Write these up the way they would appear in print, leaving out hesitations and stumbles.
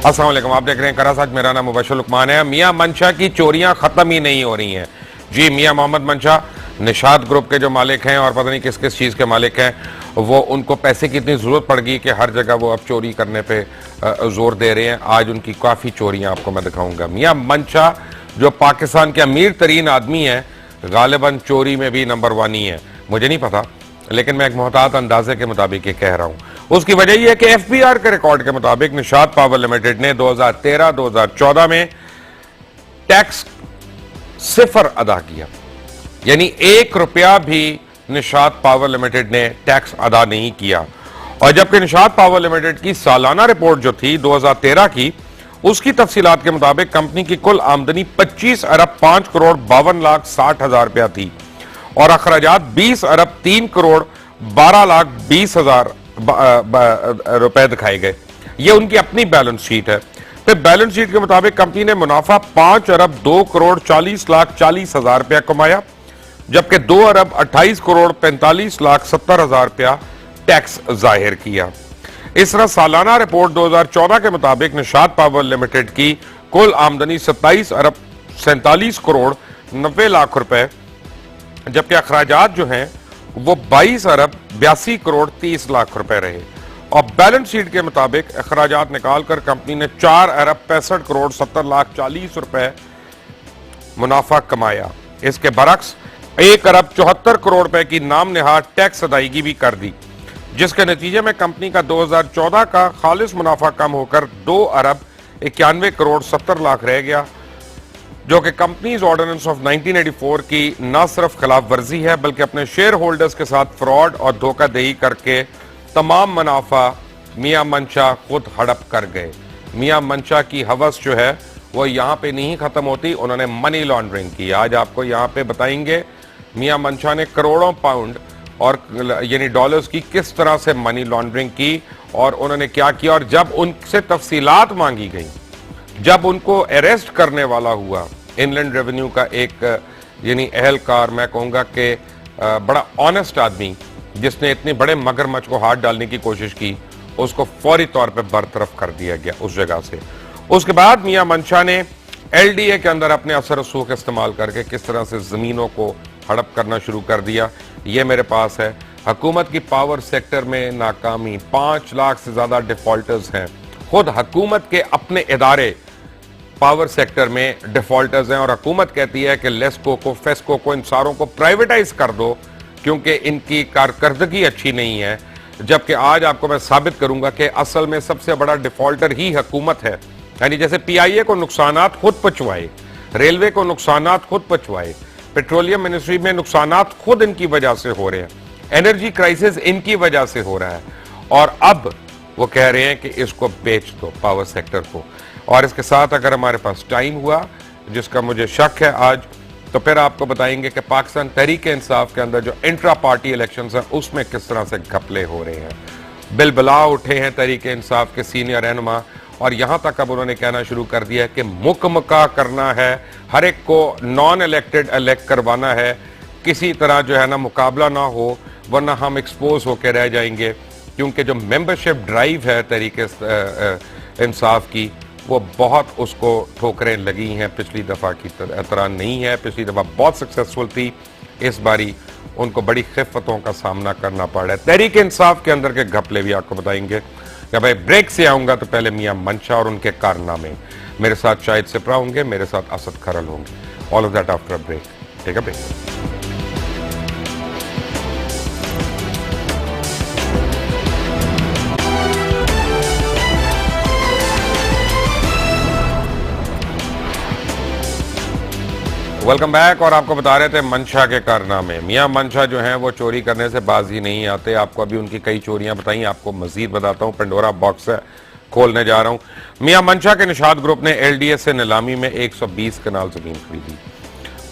अस्सलाम वालेकुम, आप देख रहे हैं करासाज। मेरा नाम मुबशर लुकमान है। मियां मंशा की चोरियां खत्म ही नहीं हो रही हैं। जी, मियां मोहम्मद मंशा निशात ग्रुप के जो मालिक हैं और पता नहीं किस किस चीज़ के मालिक हैं, वो उनको पैसे की इतनी ज़रूरत पड़ गई कि हर जगह वो अब चोरी करने पे जोर दे रहे हैं। आज उनकी काफ़ी चोरियां आपको मैं दिखाऊंगा। मियां मंशा जो पाकिस्तान के अमीर तरीन आदमी हैं, गालिबन चोरी में भी नंबर 1 ही है। मुझे नहीं पता, लेकिन मैं एक मोहतात अंदाजे के मुताबिक ये कह रहा हूं। उसकी वजह यह है कि एफबीआर के रिकॉर्ड के मुताबिक निशात पावर लिमिटेड ने 2013-2014 में टैक्स 0 अदा किया, यानी 1 रुपया भी निशात पावर लिमिटेड ने टैक्स अदा नहीं किया। और जबकि निशात पावर लिमिटेड की सालाना रिपोर्ट जो थी 2013 की, उसकी तफसीलात के मुताबिक कंपनी की कुल आमदनी 25 अरब 5 करोड़ 52 लाख 60 हजार रुपया थी और अखराजात 20 अरब 3 करोड़ 12 लाख 20 हजार रुपए दिखाए गए। ये उनकी अपनी बैलेंस शीट है। फिर बैलेंस शीट के मुताबिक कंपनी ने मुनाफा 5 अरब 2 करोड़ 40 लाख 40 हजार रुपया कमाया, जबकि 2 अरब 28 करोड़ 45 लाख 70 हजार रुपया टैक्स जाहिर किया। इस तरह सालाना रिपोर्ट 2014 के मुताबिक निशात पावर लिमिटेड की कुल आमदनी 27 अरब 47 करोड़ 90 लाख रुपए, जबकि अखराजात जो हैं वो 22 अरब 82 करोड़ 30 लाख रुपए रहे। और बैलेंस शीट के मुताबिक अखराजात निकालकर कंपनी ने 4 अरब 65 करोड़ 70 लाख 40 रुपए मुनाफा कमाया। इसके बरक्स 1 अरब 74 करोड़ रुपए की नाम निहाद टैक्स अदायगी भी कर दी, जिसके नतीजे में कंपनी का 2014 का खालिस मुनाफा कम होकर 2 अरब 91 करोड़ 70 लाख रह गया, जो कि कंपनीज ऑर्डिनेंस ऑफ 1984 की न सिर्फ खिलाफ वर्जी है, बल्कि अपने शेयर होल्डर्स के साथ फ्रॉड और धोखाधड़ी करके तमाम मुनाफा मियां मंशा खुद हड़प कर गए। मियां मंशा की हवस जो है वो यहाँ पे नहीं खत्म होती, उन्होंने मनी लॉन्ड्रिंग की। आज आपको यहाँ पे बताएंगे मियां मंशा ने करोड़ों पाउंड और यानी डॉलर्स की किस तरह से मनी लॉन्ड्रिंग की और उन्होंने क्या किया। और जब उनसे तफसीलात मांगी गई, जब उनको अरेस्ट करने वाला हुआ इनलैंड रेवेन्यू का एक यानी अहलकार, मैं कहूँगा कि बड़ा ऑनेस्ट आदमी जिसने इतने बड़े मगरमच्छ को हाथ डालने की कोशिश की, उसको फौरी तौर पे बरतरफ कर दिया गया उस जगह से। उसके बाद मियां मंशा ने एलडीए के अंदर अपने असर रसूख इस्तेमाल करके किस तरह से ज़मीनों को हड़प करना शुरू कर दिया, ये मेरे पास है। हुकूमत की पावर सेक्टर में नाकामी, 5 लाख से ज़्यादा डिफॉल्टर्स हैं। खुद हुकूमत के अपने इदारे पावर सेक्टर में डिफॉल्टर्स हैं और हुकूमत कहती है कि लेस्को को, फेस्को को, इन सारों को प्राइवेटाइज कर दो क्योंकि इनकी कारकर्दगी अच्छी नहीं है। जबकि आज आपको मैं साबित करूंगा कि असल में सबसे बड़ा डिफॉल्टर ही हुकूमत है। यानी जैसे पीआईए को नुकसानात खुद पहुंचवाए, रेलवे को नुकसानात खुद पहुंचवाए, पेट्रोलियम मिनिस्ट्री में नुकसानात खुद इनकी वजह से हो रहे हैं, एनर्जी क्राइसिस इनकी वजह से हो रहा है। और अब वो कह रहे हैं कि इसको बेच दो पावर सेक्टर को। और इसके साथ अगर हमारे पास टाइम हुआ, जिसका मुझे शक है आज, तो फिर आपको बताएंगे कि पाकिस्तान तहरीक इंसाफ के अंदर जो इंट्रा पार्टी इलेक्शंस हैं उसमें किस तरह से घपले हो रहे हैं। बिलबला उठे हैं तहरीक इंसाफ के सीनियर रहनुमा और यहां तक अब उन्होंने कहना शुरू कर दिया है कि मुकमका करना है, हर एक को नॉन इलेक्टेड इलेक्ट करवाना है, किसी तरह जो है ना मुकाबला ना हो, वरना हम एक्सपोज होकर रह जाएंगे। क्योंकि जो मेंबरशिप ड्राइव है तहरीक इंसाफ की, वो बहुत उसको ठोकरें लगी हैं। पिछली दफ़ा की तरह नहीं है, पिछली दफ़ा बहुत सक्सेसफुल थी, इस बारी उनको बड़ी खिफ़तों का सामना करना पड़ रहा है। तहरीक इंसाफ के अंदर के घपले भी आपको बताएंगे। जब भाई ब्रेक से आऊँगा तो पहले मियां मंशा और उनके कारनामे। मेरे साथ शाहिद सिपरा होंगे, मेरे साथ असद खरल होंगे। All of that after a break. Take a break. Welcome back. और आपको बता रहे थे मंशा के कारनामे। मियां मंशा जो हैं वो चोरी करने से बाज ही नहीं आते। आपको अभी उनकी कई चोरियां बताई, आपको मजीद बताता हूं। पेंडोरा बॉक्स है, खोलने जा रहा हूं। मियां मंशा के निशात ग्रुप ने एलडीए से नीलामी में 120 कनाल जमीन खरीदी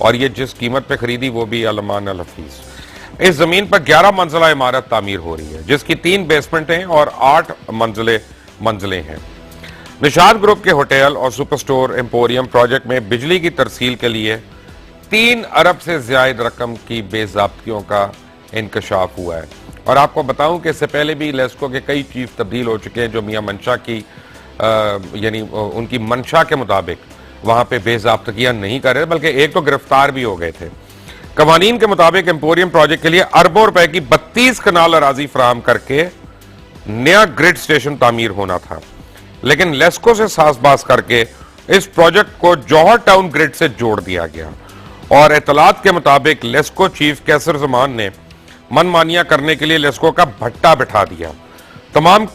और ये जिस कीमत पे खरीदी वो भी अलमान अल हफीज। इस जमीन पर 11 मंजिला इमारत तामीर हो रही है, जिसकी 3 बेसमेंटें और 8 मंजिलें हैं। निशात ग्रुप के होटल और सुपर स्टोर एम्पोरियम प्रोजेक्ट में बिजली की तरसील के लिए 3 अरब से ज्यादा रकम की बेज़ाब्तियों का इंकशाफ हुआ है। और आपको बताऊं कि इससे पहले भी लेस्को के कई चीफ तब्दील हो चुके हैं जो मियां मंशा की यानी उनकी मंशा के मुताबिक वहां पे बेज़ाब्तगियां नहीं कर रहे, बल्कि एक तो गिरफ्तार भी हो गए थे। कवानीन के मुताबिक एम्पोरियम प्रोजेक्ट के लिए अरबों रुपए की 32 कनाल अराजी फराहम करके नया ग्रिड स्टेशन तामीर होना था, लेकिन लेस्को से सासबास करके इस प्रोजेक्ट को जौहर टाउन ग्रिड से जोड़ दिया गया और इतलात के मुताबिक लेस्को चीफ कैसर जमान ने मनमानियां करने के लिए लेस्को का भट्टा बिठा दिया। तमाम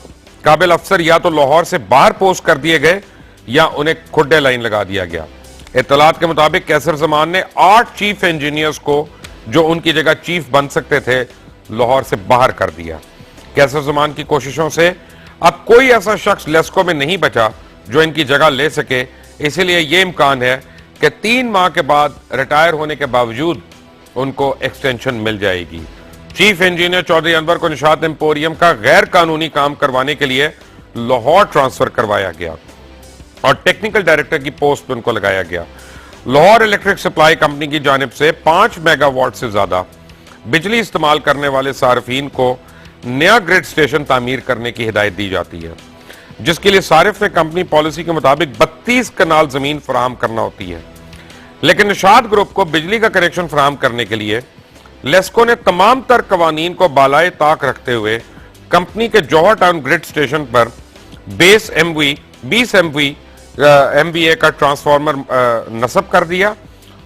काबिल अफसर या तो लाहौर से बाहर पोस्ट कर दिए गए या उन्हें खुड्डे लाइन लगा दिया गया। इतलात के मुताबिक कैसर जमान ने 8 चीफ इंजीनियर्स को जो उनकी जगह चीफ बन सकते थे लाहौर से बाहर कर दिया। कैसर जमान की कोशिशों से अब कोई ऐसा शख्स लेस्को में नहीं बचा जो इनकी जगह ले सके, इसीलिए यह इम्कान है कि 3 माह के बाद रिटायर होने के बावजूद उनको एक्सटेंशन मिल जाएगी। चीफ इंजीनियर चौधरी अनवर को निशात एम्पोरियम का गैर कानूनी काम करवाने के लिए लाहौर ट्रांसफर करवाया गया और टेक्निकल डायरेक्टर की पोस्ट पर उनको लगाया गया। लाहौर इलेक्ट्रिक सप्लाई कंपनी की जानिब से 5 मेगावाट से ज्यादा बिजली इस्तेमाल करने वाले सार्फिन को नया ग्रिड स्टेशन तामीर करने की हिदायत दी जाती है, जिसके लिए सारिफ ने कंपनी पॉलिसी के मुताबिक 32 कनाल जमीन फराहम करना होती है। लेकिन निशात ग्रुप को बिजली का कनेक्शन फराहम करने के लिए लेस्को ने तमाम तर कवानीन को बालाए ताक रखते हुए कंपनी के जौहर टाउन ग्रिड स्टेशन पर 20 MVA का ट्रांसफार्मर नस्ब कर दिया।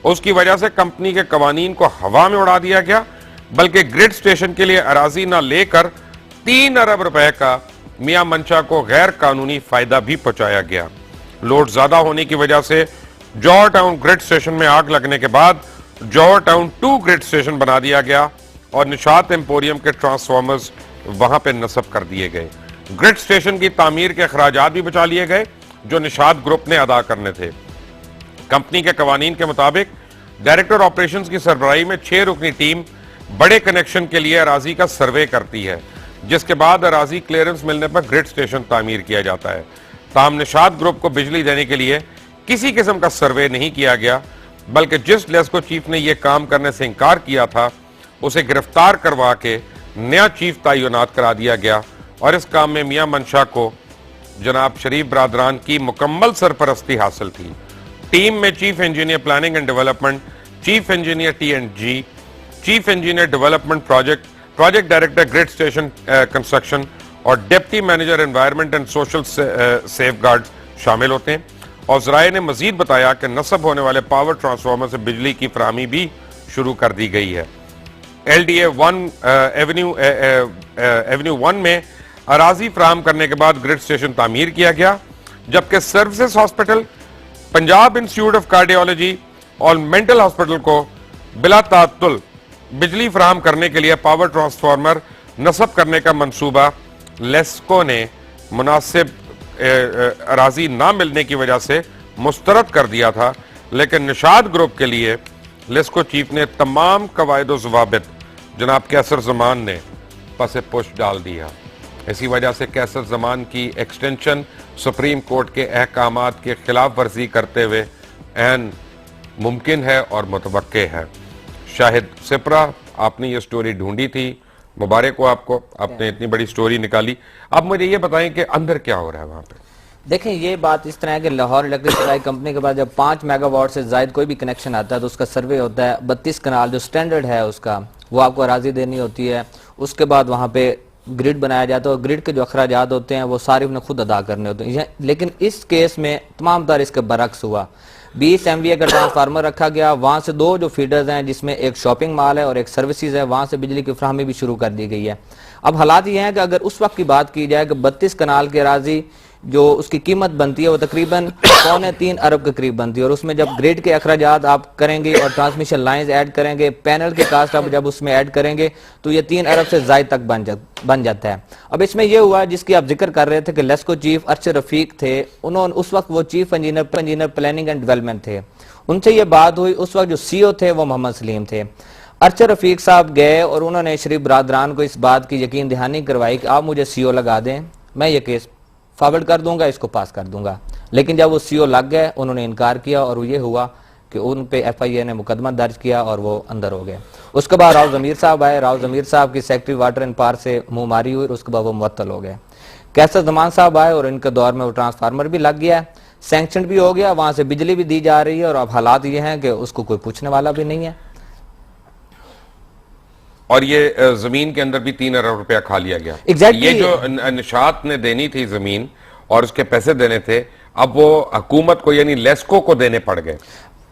उसकी वजह से कंपनी के कवानीन को हवा में उड़ा दिया गया, बल्कि ग्रिड स्टेशन के लिए अराजी न लेकर 3 अरब रुपए का मियां मंशा को गैर कानूनी फायदा भी पहुंचाया गया। लोड ज्यादा होने की वजह से जौहर टाउन ग्रिड स्टेशन में आग लगने के बाद जौहर टाउन 2 ग्रिड स्टेशन बना दिया गया और निशात एम्पोरियम के ट्रांसफार्मर्स वहां पे नस्ब कर दिए गए। ग्रिड स्टेशन की तामीर के अखराजात भी बचा लिए गए जो निशात ग्रुप ने अदा करने थे। कंपनी के कवानीन के मुताबिक डायरेक्टर ऑपरेशंस की सरबराही में 6 रुकनी टीम बड़े कनेक्शन के लिए अराजी का सर्वे करती है, जिसके बाद अराजी क्लियरेंस मिलने पर ग्रिड स्टेशन तामीर किया जाता है। ताहम निशात ग्रुप को बिजली देने के लिए किसी किस्म का सर्वे नहीं किया गया, बल्कि जिस लेस्को चीफ ने यह काम करने से इनकार किया था उसे गिरफ्तार करवा के नया चीफ तैनात करा दिया गया और इस काम में मियां मंशा को जनाब शरीफ बरादरान की मुकम्मल सरपरस्ती हासिल थी। टीम में chief engineer planning and development, chief engineer T&G, chief engineer development project director grid station construction और deputy manager environment and social safeguard शामिल होते हैं। और जराये ने मजीद बताया कि नस्ब होने वाले पावर ट्रांसफार्मर से बिजली की फराहमी भी शुरू कर दी गई है। LDA 1 एवेन्यू 1 में अराजी फराहम करने के बाद ग्रिड स्टेशन तामीर किया गया, जबकि services hospital, Punjab institute of cardiology और मेंटल हॉस्पिटल को बिला तात्तुल बिजली फराहम करने के लिए पावर ट्रांसफार्मर नस्ब करने का मंसूबा लेस्को ने मुनासिब अराजी ना मिलने की वजह से मुस्तरद कर दिया था। लेकिन निशात ग्रुप के लिए लेस्को चीफ ने तमाम कवायद व ज़वाबित जनाब कैसर जमान ने पसे पुश डाल दिया। इसी वजह से कैसर जमान की एक्सटेंशन सुप्रीम कोर्ट के अहकामात के खिलाफ वर्जी करते हुए ऐन मुमकिन है और मुतवक्के है। शाहिद सिपरा, आपने ये स्टोरी ढूंढी थी, मुबारक हो आपको, आपने इतनी बड़ी स्टोरी निकाली। अब मुझे ये बताएं कि अंदर क्या हो रहा है वहां पे। देखें, ये बात इस तरह है कि लाहौर इलेक्ट्रिक सप्लाई कंपनी के पास जब 5 मेगावाट से ज्यादा कोई भी कनेक्शन आता है तो उसका सर्वे होता है। 32 कनाल जो स्टैंडर्ड है उसका, वो आपको अराजी देनी होती है। उसके बाद वहां पे ग्रिड बनाया जाता है और ग्रिड के जो अखराजात होते हैं वो सारे उन्हें खुद अदा करने होते हैं। लेकिन इस केस में तमाम तर इसके बरक्स हुआ। 20 MVA का ट्रांसफार्मर रखा गया, वहां से 2 जो फीडर्स हैं जिसमें एक शॉपिंग मॉल है और एक सर्विसेज है, वहां से बिजली की फ्राहमी भी शुरू कर दी गई है। अब हालात ये हैं कि अगर उस वक्त की बात की जाए कि 32 कनाल की अराजी जो उसकी कीमत बनती है वो तकरीबन 3.25 अरब के करीब बनती है और उसमें जब ग्रिड के अखराजात आप करेंगे और ट्रांसमिशन लाइंस ऐड करेंगे, पैनल के कास्ट आप जब उसमें ऐड करेंगे तो ये 3 अरब से ज्यादा तक बन जाता है। अब इसमें यह हुआ जिसकी आप जिक्र कर रहे थे कि लेस्को चीफ अरशद रफीक थे, उन्होंने उस वक्त वो chief engineer planning and development थे, उनसे ये बात हुई। उस वक्त जो CEO थे वो मोहम्मद सलीम थे। अरशद रफीक साहब गए और उन्होंने शरीफ बरादरान को इस बात की यकीन दहानी करवाई कि आप मुझे CO लगा दें, मैं ये केस फॉरवर्ड कर दूंगा, इसको पास कर दूंगा। लेकिन जब वो CO लग गए उन्होंने इनकार किया और ये हुआ कि उन पे FIA ने मुकदमा दर्ज किया और वो अंदर हो गए। उसके बाद राव जमीर साहब आए, राव जमीर साहब की सेक्रेटरी वाटर एंड पावर से मुंह मारी हुई, उसके बाद वो मुअत्तल हो गए। कैसर जमान साहब आए और इनके दौर में वो ट्रांसफार्मर भी लग गया है, सैंक्शन भी हो गया, वहां से बिजली भी दी जा रही है और अब हालात ये हैं कि उसको कोई पूछने वाला भी नहीं है। और ये जमीन के अंदर भी 3 अरब रुपया खा लिया गया। Exactly। ये जो निशात ने देनी थी जमीन और उसके पैसे देने थे, अब वो हुकूमत को यानी लेस्को को देने पड़ गए।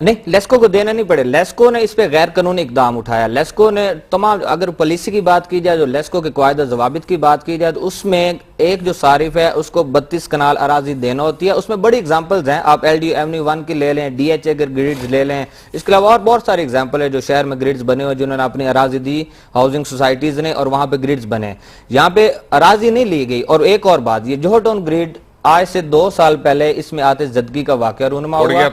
नहीं, लेस्को को देने नहीं पड़े, लेस्को ने इस पे गैर कानूनी इकदाम उठाया। लेस्को ने तमाम, अगर पॉलिसी की बात की जाए, जो लेस्को के कायदा जवाबित की बात की जाए, तो उसमें एक जो सारिफ है उसको 32 कनाल अराजी देना होती है। उसमें बड़ी एग्जांपल्स हैं, आप LDU एवेन्यू 1 की ले लें, DHA के ग्रिड्स ले लें, इसके अलावा और बहुत सारे एग्जाम्पल है जो शहर में ग्रिड्स बने हुए जिन्होंने अपनी अराजी दी हाउसिंग सोसाइटीज ने और वहां पे ग्रिड्स बने। यहाँ पे अराजी नहीं ली गई। और एक और बात, ये जोहर टाउन ग्रिड आज से 2 साल पहले इसमें आते जदगी का वाकया रूनमा हुआ,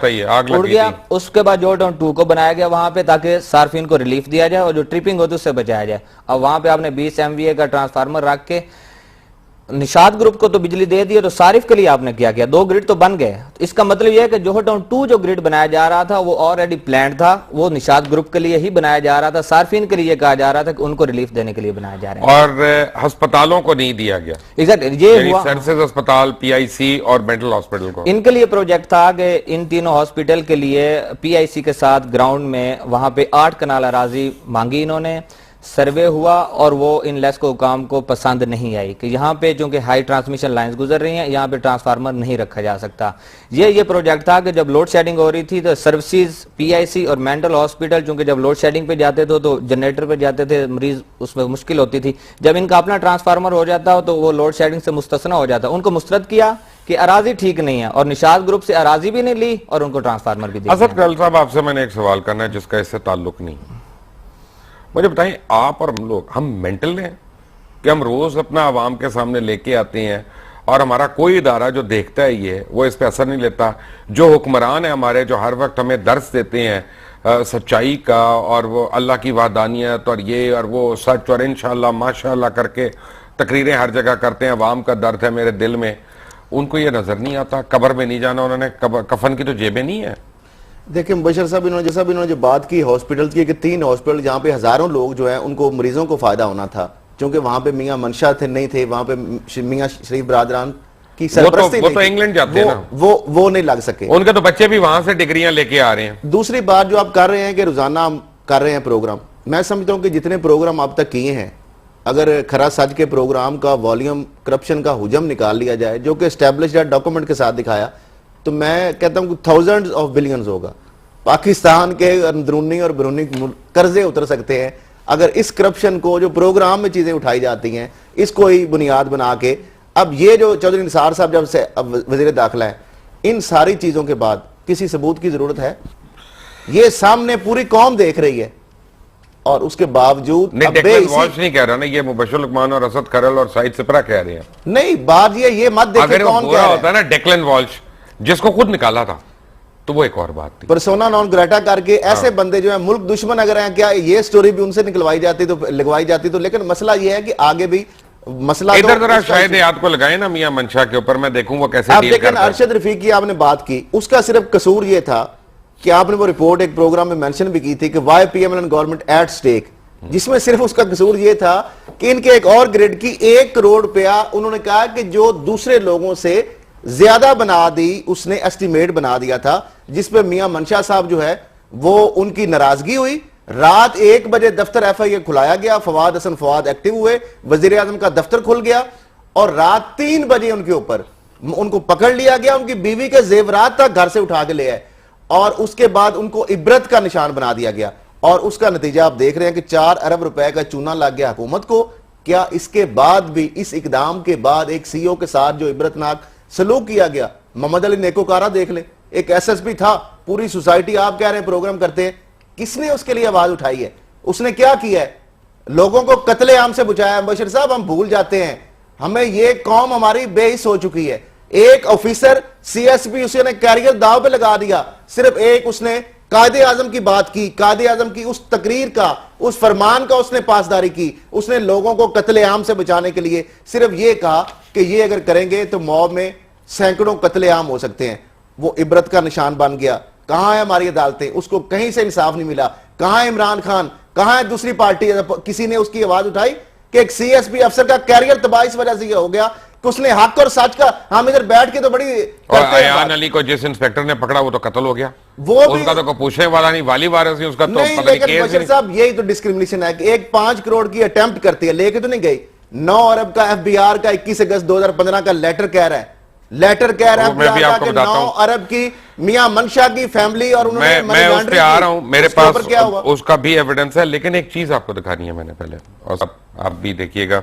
उड़ गया। उसके बाद जोहर टाउन 2 को बनाया गया वहां पे ताकि सार्फिन को रिलीफ दिया जाए और जो ट्रिपिंग होती है उससे बचाया जाए। अब वहां पे आपने 20 MVA का ट्रांसफार्मर रख के निशात ग्रुप को तो बिजली दे दी, तो सारिफ के लिए आपने क्या किया? 2 ग्रिड तो बन गए। तो इसका मतलब यह है कि जोहर टाउन 2 जो ग्रिड बनाया जा रहा था वो ऑलरेडी प्लान था, वो निशात ग्रुप के लिए ही बनाया जा रहा था, सार्फिन के लिए कहा जा रहा था कि उनको रिलीफ देने के लिए बनाया जा रहा है। और अस्पतालों को नहीं दिया गया। एग्जैक्टली, ये हुआ सर्विसेज अस्पताल, PIC और मेंटल हॉस्पिटल को। इनके लिए प्रोजेक्ट था कि इन तीनों हॉस्पिटल के लिए PIC के साथ ग्राउंड में वहां पे 8 कनाल अराजी मांगी इन्होंने, सर्वे हुआ और वो इन लेस्को हुकाम को पसंद नहीं आई कि यहाँ पे चूंकि हाई ट्रांसमिशन लाइंस गुजर रही हैं, यहाँ पे ट्रांसफार्मर नहीं रखा जा सकता। ये प्रोजेक्ट था कि जब लोड शेडिंग हो रही थी तो सर्विसेज PIC और मेंटल हॉस्पिटल, चूंकि जब लोड शेडिंग पे जाते थे तो जनरेटर पे जाते थे, मरीज उसमें मुश्किल होती थी। जब इनका अपना ट्रांसफार्मर हो जाता हो तो वो लोड शेडिंग से मुस्तस्ना हो जाता। उनको मुस्तरद किया कि अराजी ठीक नहीं है और निशात ग्रुप से अराजी भी नहीं ली और उनको ट्रांसफार्मर भी दिया। असद करल साहब, आपसे मैंने एक सवाल करना है जिसका इससे ताल्लुक नहीं। मुझे बताएं, आप और हम मेंटल हैं कि हम रोज अपना आवाम के सामने लेके आते हैं और हमारा कोई इदारा जो देखता है ये वो इस पे असर नहीं लेता। जो हुक्मरान है हमारे, जो हर वक्त हमें दर्स देते हैं सच्चाई का और वो अल्लाह की वहदानियत और ये और वो सच और इंशाअल्लाह माशाअल्लाह करके तकरीरें हर जगह करते हैं, अवाम का दर्द है मेरे दिल में, उनको ये नजर नहीं आता। कब्र में नहीं जाना उन्होंने, कफन की तो जेबें नहीं है। देखिए मुबशर साहब, इन्होंने जो बात की हॉस्पिटल की कि 3 हॉस्पिटल जहाँ पे हजारों लोग जो है उनको मरीजों को फायदा होना था, क्योंकि वहां पे मियां मंशा थे नहीं थे, वहां पे मियां शरीफ बरादरान की सरपरस्ती वो तो इंग्लैंड जाते हैं ना, वो नहीं लग सके। उनके तो बच्चे भी वहां से डिग्रियां लेके आ रहे हैं। दूसरी बात जो आप कर रहे हैं कि रोजाना हम कर रहे हैं प्रोग्राम, मैं समझता हूँ कि जितने प्रोग्राम आप तक किए हैं, अगर खरा सच के प्रोग्राम का वॉल्यूम करप्शन का हुजम निकाल लिया जाए जो कि एस्टेब्लिश्ड डॉक्यूमेंट के साथ दिखाया, तो मैं कहता हूँ थाउजेंड्स ऑफ बिलियंस होगा। पाकिस्तान के अंदरूनी और बैरूनी कर्जे उतर सकते हैं अगर इस करप्शन को, जो प्रोग्राम में चीजें उठाई जाती हैं, इसको ही बुनियाद बना के। अब ये जो चौधरी निसार साहब जब से वजीर दाखिला है, इन सारी चीजों के बाद किसी सबूत की जरूरत है? ये सामने पूरी कौम देख रही है और उसके बावजूद नहीं कह रहा ना, ये मुबशर लुकमान और असद करल और साइद सिपरा कह रहे हैं। नहीं, बात ये मत देखिए कौन कह होता है ना, डेक्लन वॉल्श जिसको खुद निकाला था, तो वो एक और बात थी। परसोना नॉन ग्रेटा करके ऐसे बंदे जो है मुल्क दुश्मन अगर हैं, क्या ये स्टोरी भी उनसे निकलवाई जाती तो लगवाई जाती तो। लेकिन मसला ये है कि आगे भी मसला इधर जरा शायद याद को लगाए ना मियां मंशा के ऊपर, मैं देखूं वो कैसे आप डील देखें। करता है। अरशद रफीक की आपने बात की, उसका सिर्फ कसूर ये था कि आपने वो रिपोर्ट एक प्रोग्राम में मेंशन भी की थी कि why PMLN government at stake, जिसमें सिर्फ उसका कसूर ये था कि इनके एक और ग्रिड की 1 करोड़ रुपया उन्होंने कहा कि जो दूसरे लोगों से ज्यादा बना दी, उसने एस्टिमेट बना दिया था, जिसपे मियां मंशा साहब जो है वो उनकी नाराजगी हुई। रात 1 बजे दफ्तर FIA खुलाया गया, फवाद हसन फवाद एक्टिव हुए, वजीर आजम का दफ्तर खुल गया और रात 3 बजे उनके ऊपर उनको पकड़ लिया गया, उनकी बीवी के जेवरात तक घर से उठा के ले आए और उसके बाद उनको इबरत का निशान बना दिया गया। और उसका नतीजा आप देख रहे हैं कि 4 अरब रुपए का चूना लग गया हुकूमत को। क्या इसके बाद भी, इस इकदाम के बाद एक CEO के साथ जो इबरतनाक सलूक किया गया, मोहम्मद अली नेकोकारा देख ले, एक SSP था, पूरी सोसाइटी आप कह रहे हैं प्रोग्राम करते हैं, किसने उसके लिए आवाज उठाई है? उसने क्या किया है? लोगों को कत्लेआम से बचाया। बशीर साहब, हम भूल जाते हैं, हमें ये कौम हमारी बेहिस हो चुकी है। एक ऑफिसर CSP उसने कैरियर दाव पे लगा दिया, सिर्फ एक उसने कायदे आजम की बात की, कायदे आजम की उस तकरीर का, उस फरमान का उसने पासदारी की। उसने लोगों को कत्लेआम से बचाने के लिए सिर्फ ये कहा कि ये अगर करेंगे तो मॉब में सैकड़ों कत्लेआम हो सकते हैं। वो इबरत का निशान बन गया। कहां है हमारी अदालतें? उसको कहीं से इंसाफ नहीं मिला। कहां है इमरान खान? कहां है दूसरी पार्टी? किसी ने उसकी आवाज उठाई? कि एक सीएसपी अफसर का कैरियर तबाह इस वजह से ये हो गया कि उसने हक और सच का, हम इधर बैठ के तो बड़ी और अयान अली को जिस इंस्पेक्टर ने पकड़ा वो तो कत्ल हो गया, वो उसका तो कोई पूछने वाला नहीं, वाली वारस नहीं उसका, तो नहीं, पता नहीं लेकिन बशीर साहब यही तो डिस्क्रिमिनेशन है कि एक 5 करोड़ की अटेम्प्ट करती है, लेके तो नहीं गई। 9 अरब का एफबीआर का 21 अगस्त 2015 का लेटर कह रहा है, कि 9 अरब की मियां मनशा की फैमिली और उन्होंने मैं उस पे आ रहा हूं, मेरे पास क्या हुआ उसका भी एविडेंस है। लेकिन एक चीज आपको दिखानी है मैंने पहले, और आप भी देखिएगा,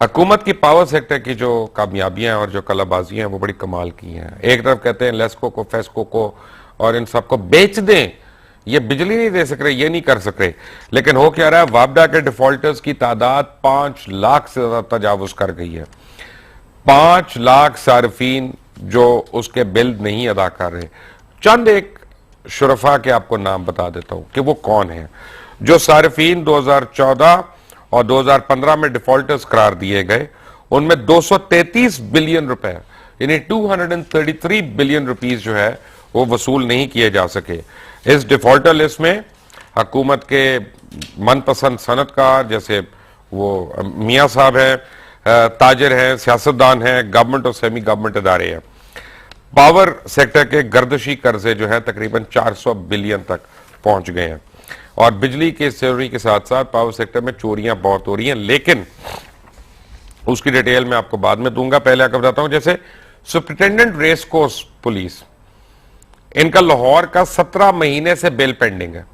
हुकूमत की पावर सेक्टर की जो कामयाबियां और जो कलाबाजियां हैं वो बड़ी कमाल की हैं। एक तरफ कहते हैं लेस्को को, फेस्को को और इन सबको बेच दें, ये बिजली नहीं दे सक रहे, ये नहीं कर सक रहे, लेकिन हो क्या रहा है, वापडा के डिफॉल्टर्स की तादाद 5 लाख से ज्यादा तजावुज कर गई है। 5 लाख सार्फिन जो उसके बिल नहीं अदा कर रहे। चंद एक शुरफा के आपको नाम बता देता हूं कि वो कौन है जो सार्फिन 2014 और 2015 में डिफॉल्टर्स करार दिए गए। उनमें 233 बिलियन रुपए यानी 233 बिलियन रुपीस जो है वो वसूल नहीं किए जा सके। इस डिफॉल्टर लिस्ट में हुकूमत के मनपसंद सनतकार जैसे वो मियां साहब है, ताजिर हैं, सियासतदान हैं, गवर्नमेंट और सेमी गवर्नमेंट इदारे हैं। पावर सेक्टर के गर्दशी कर्जे जो है तकरीबन 400 बिलियन तक पहुंच गए हैं। और बिजली के चोरी के साथ साथ पावर सेक्टर में चोरियां बहुत हो रही हैं, लेकिन उसकी डिटेल मैं आपको बाद में दूंगा। पहले आपको बताता हूं, जैसे सुपरिटेंडेंट रेस कोर्स पुलिस, इनका लाहौर का 17 महीने से बिल पेंडिंग है।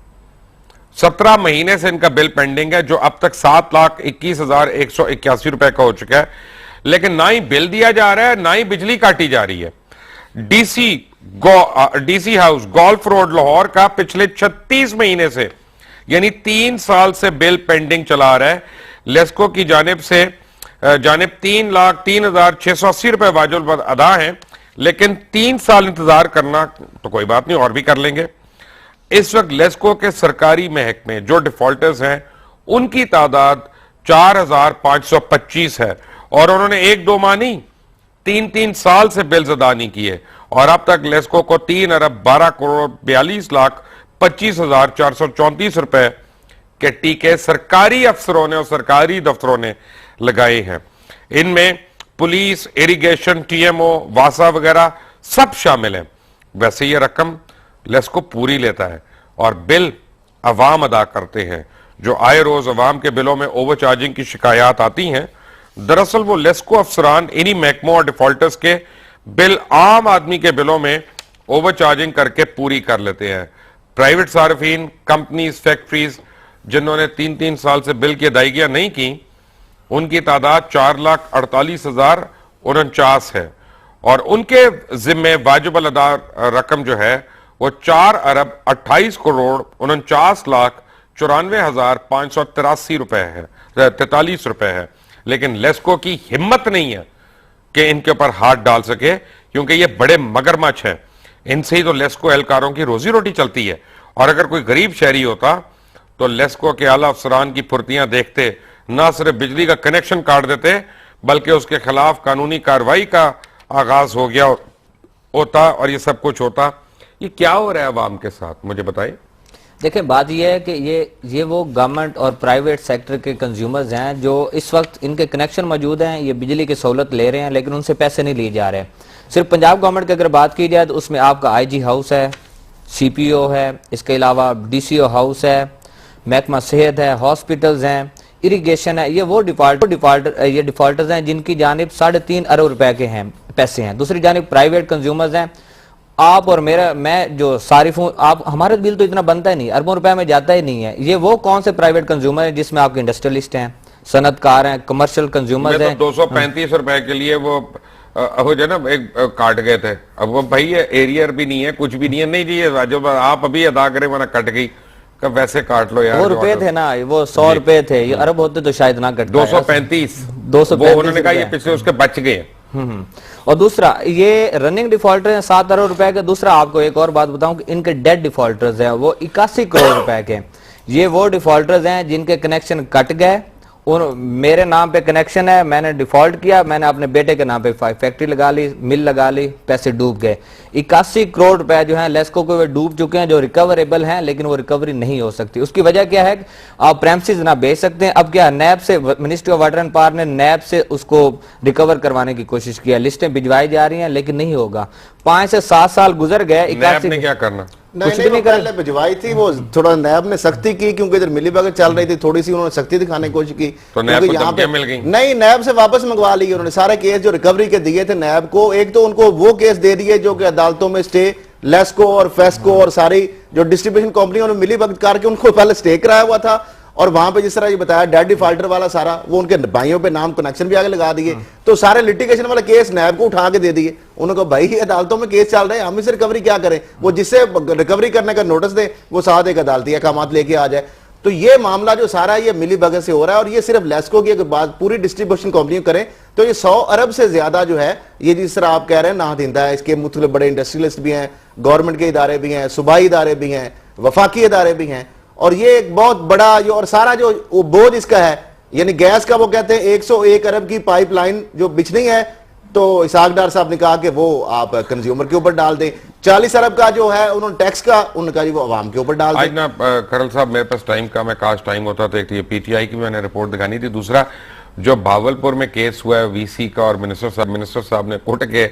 17 महीने से इनका बिल पेंडिंग है, जो अब तक 7,21,181 रुपए का हो चुका है, लेकिन ना ही बिल दिया जा रहा है ना ही बिजली काटी जा रही है। DC house golf road Lahore का पिछले 36 महीने से यानी 3 साल से बिल पेंडिंग चला रहा है। लेस्को की जानिब 3,03,680 रुपए वाजिब अदा है, लेकिन 3 साल इंतजार करना तो कोई बात नहीं, और भी कर लेंगे। इस वक्त लेस्को के सरकारी महकमे जो डिफॉल्टर्स हैं उनकी तादाद 4,525 है, और उन्होंने 1-2 माह नहीं 3-3 साल से बिल्स अदा नहीं किए, और अब तक लेस्को को 3 अरब 12 करोड़ 42,25,434 रुपए के टीके सरकारी अफसरों ने और सरकारी दफ्तरों ने लगाए हैं। इनमें पुलिस, इरिगेशन, टीएमओ, वासा वगैरह सब शामिल हैं। वैसे ये रकम लेस्को पूरी लेता है और बिल अवाम अदा करते हैं। जो आए रोज अवाम के बिलों में ओवरचार्जिंग की शिकायत आती हैं, दरअसल वो लेस्को अफसरान इन्हीं महकमों और डिफॉल्टर्स के बिल आम आदमी के बिलों में ओवरचार्जिंग करके पूरी कर लेते हैं। प्राइवेट सार्फिन, कंपनीज, फैक्ट्रीज जिन्होंने 3-3 साल से बिल की अदायगियां नहीं की, उनकी तादाद 4,48,049 है, और उनके जिम्मे वाजिब अदा रकम जो है वो 4 अरब 28 करोड़ 49,94,583 रुपए है, 43 रुपए है। लेकिन लेस्को की हिम्मत नहीं है कि इनके ऊपर हाथ डाल सके, क्योंकि ये बड़े मगरमच्छ हैं। इनसे ही तो लेस्को एहलकारों की रोजी रोटी चलती है, और अगर कोई गरीब शहरी होता तो लेस्को के आला अफसरान की फुर्तियां देखते ना सिर्फ बिजली का कनेक्शन काट देते, बल्कि उसके खिलाफ कानूनी कार्रवाई का आगाज हो गया होता, और ये सब कुछ होता। ये क्या हो रहा है अवाम के साथ, मुझे बताइए। देखिए, बात यह है कि ये वो गवर्नमेंट और प्राइवेट सेक्टर के कंज्यूमर्स हैं जो इस वक्त इनके कनेक्शन मौजूद हैं, ये बिजली की सहूलत ले रहे हैं, लेकिन उनसे पैसे नहीं लिए जा रहे। सिर्फ पंजाब गवर्नमेंट की अगर बात की जाए तो उसमें आपका आईजी हाउस है, सीपीओ है, इसके अलावा डीसीओ हाउस है, महकमा सेहत है, हॉस्पिटल्स हैं, इरिगेशन है। ये वो डिफॉल्टर्स हैं जिनकी जानिब 3.5 अरब रुपए के हैं पैसे हैं। दूसरी जानिब प्राइवेट कंज्यूमर्स हैं, आप और मैं जो सारिफ हूं, आप हमारा बिल तो इतना बनता ही नहीं, अरबों रुपए में जाता ही नहीं है। ये वो कौन से प्राइवेट कंज्यूमर हैं जिसमें आपके इंडस्ट्रियलिस्ट हैं, सनतकार हैं, कमर्शियल कंज्यूमर हैं। 235 रुपए के लिए वो जो ना एक काट गए थे। अब वो भाई ये एरियर भी नहीं है, कुछ भी नहीं है। नहीं जी, ये जो आप अभी अदा करें वरना कट गई, कब वैसे काट लो यार। वो रुपए थे ना, वो 100 रुपए थे, ये अरब होते तो शायद ना कटता। 235 उन्होंने कहा ये पिछले उसके बच गए। और दूसरा ये रनिंग डिफॉल्टर है 7 अरब रुपए के। दूसरा आपको एक और बात बताऊं कि इनके डेड डिफॉल्टर्स हैं वो 81 करोड़ रुपए के। ये वो डिफॉल्टर्स हैं जिनके कनेक्शन कट गए, मेरे नाम पे कनेक्शन है, मैंने डिफॉल्ट किया, मैंने अपने बेटे के नाम पे फैक्ट्री लगा ली, मिल लगा ली, पैसे डूब गए। 81 करोड़ रुपए जो है लेस्को को वे डूब चुके हैं, जो रिकवरेबल हैं, लेकिन वो रिकवरी नहीं हो सकती। उसकी वजह क्या है? आप प्रेमिसेस ना बेच सकते हैं। अब क्या नैब से, ministry of water and power ने नैब से उसको रिकवर करवाने की कोशिश किया, लिस्टें भिजवाई जा रही हैं, लेकिन नहीं होगा। 5 से 7 साल गुजर गए। नैब ने क्या करना? कुछ भी नहीं कर भिजवाई थी वो, थोड़ा नैब ने सख्ती की क्योंकि इधर मिलीभगत चल रही थी, थोड़ी सी उन्होंने सख्ती दिखाने की कोशिश की। तो नैब को धमकियां मिल गई? नहीं, नैब से वापस मंगवा ली उन्होंने सारे केस जो रिकवरी के दिए थे नैब को। एक तो उनको वो केस दे दिए जो कि अदालतों में स्टे, लेस्को और फेस्को और सारी जो डिस्ट्रीब्यूशन कंपनी उन्होंने मिलीभगत करके उनको पहले स्टे कराया हुआ था, और वहां पे जिस तरह ये बताया डेड डिफॉल्टर वाला सारा, वो उनके भाइयों पे नाम कनेक्शन भी आगे लगा दिए। तो सारे लिटिगेशन वाले केस नैब को उठा के दे दिए। उन्होंने कहा भाई अदालतों में केस चल रहे हैं, हम इससे रिकवरी क्या करें? वो जिससे रिकवरी करने का नोटिस दे वो साथ एक अदालती अहकामात लेके आ जाए। तो ये मामला जो सारा ये मिलीभगत से हो रहा है, और ये सिर्फ लेस्को की अगर बात पूरी डिस्ट्रीब्यूशन कंपनियों करें तो ये 100 अरब से ज्यादा जो है, ये जिस तरह आप कह रहे हैं नाहदिंदा है। इसके मुख्तलिफ बड़े इंडस्ट्रियलिस्ट भी हैं, गवर्नमेंट के इदारे भी हैं, सूबाई इदारे भी हैं, वफाकी इदारे भी हैं, और ये एक बहुत बड़ा जो और सारा जो बोझ इसका है, यानी गैस का वो कहते हैं 101 अरब की पाइपलाइन जो बिछनी है, तो इसाक डार साहब ने कहा कि वो आप कंज्यूमर के ऊपर डाल दें। 40 अरब का जो है उन्होंने टैक्स का, उनका जी वो आवाम के ऊपर डाल दें। आज ना खरल साहब मेरे पास टाइम का, मैं काश टाइम होता तो एक पीटीआई की मैंने रिपोर्ट दिखानी थी। दूसरा जो भावलपुर में केस हुआ है वीसी का, और मिनिस्टर साहब ने कोर्ट के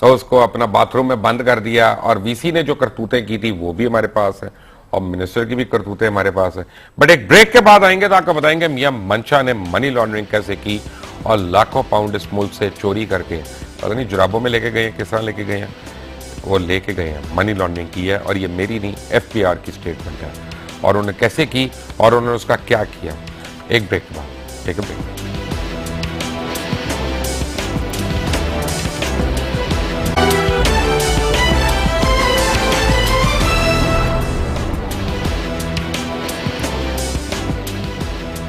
उसको अपना बाथरूम में बंद कर दिया, और वीसी ने जो करतूतें की थी वो भी हमारे पास है, और मिनिस्टर की भी करतूतें हमारे पास है। बट एक ब्रेक के बाद आएंगे तो आपको बताएंगे मियां मंशा ने मनी लॉन्ड्रिंग कैसे की, और लाखों पाउंड इस मुल्क से चोरी करके, पता नहीं जुराबों में लेके गए हैं, किस तरह लेके गए हैं, वो लेके गए हैं, मनी लॉन्ड्रिंग की है। और ये मेरी नहीं, एफबीआर की स्टेटमेंट है, और उन्होंने कैसे की और उन्होंने उसका क्या किया। एक ब्रेक के बाद, एक break.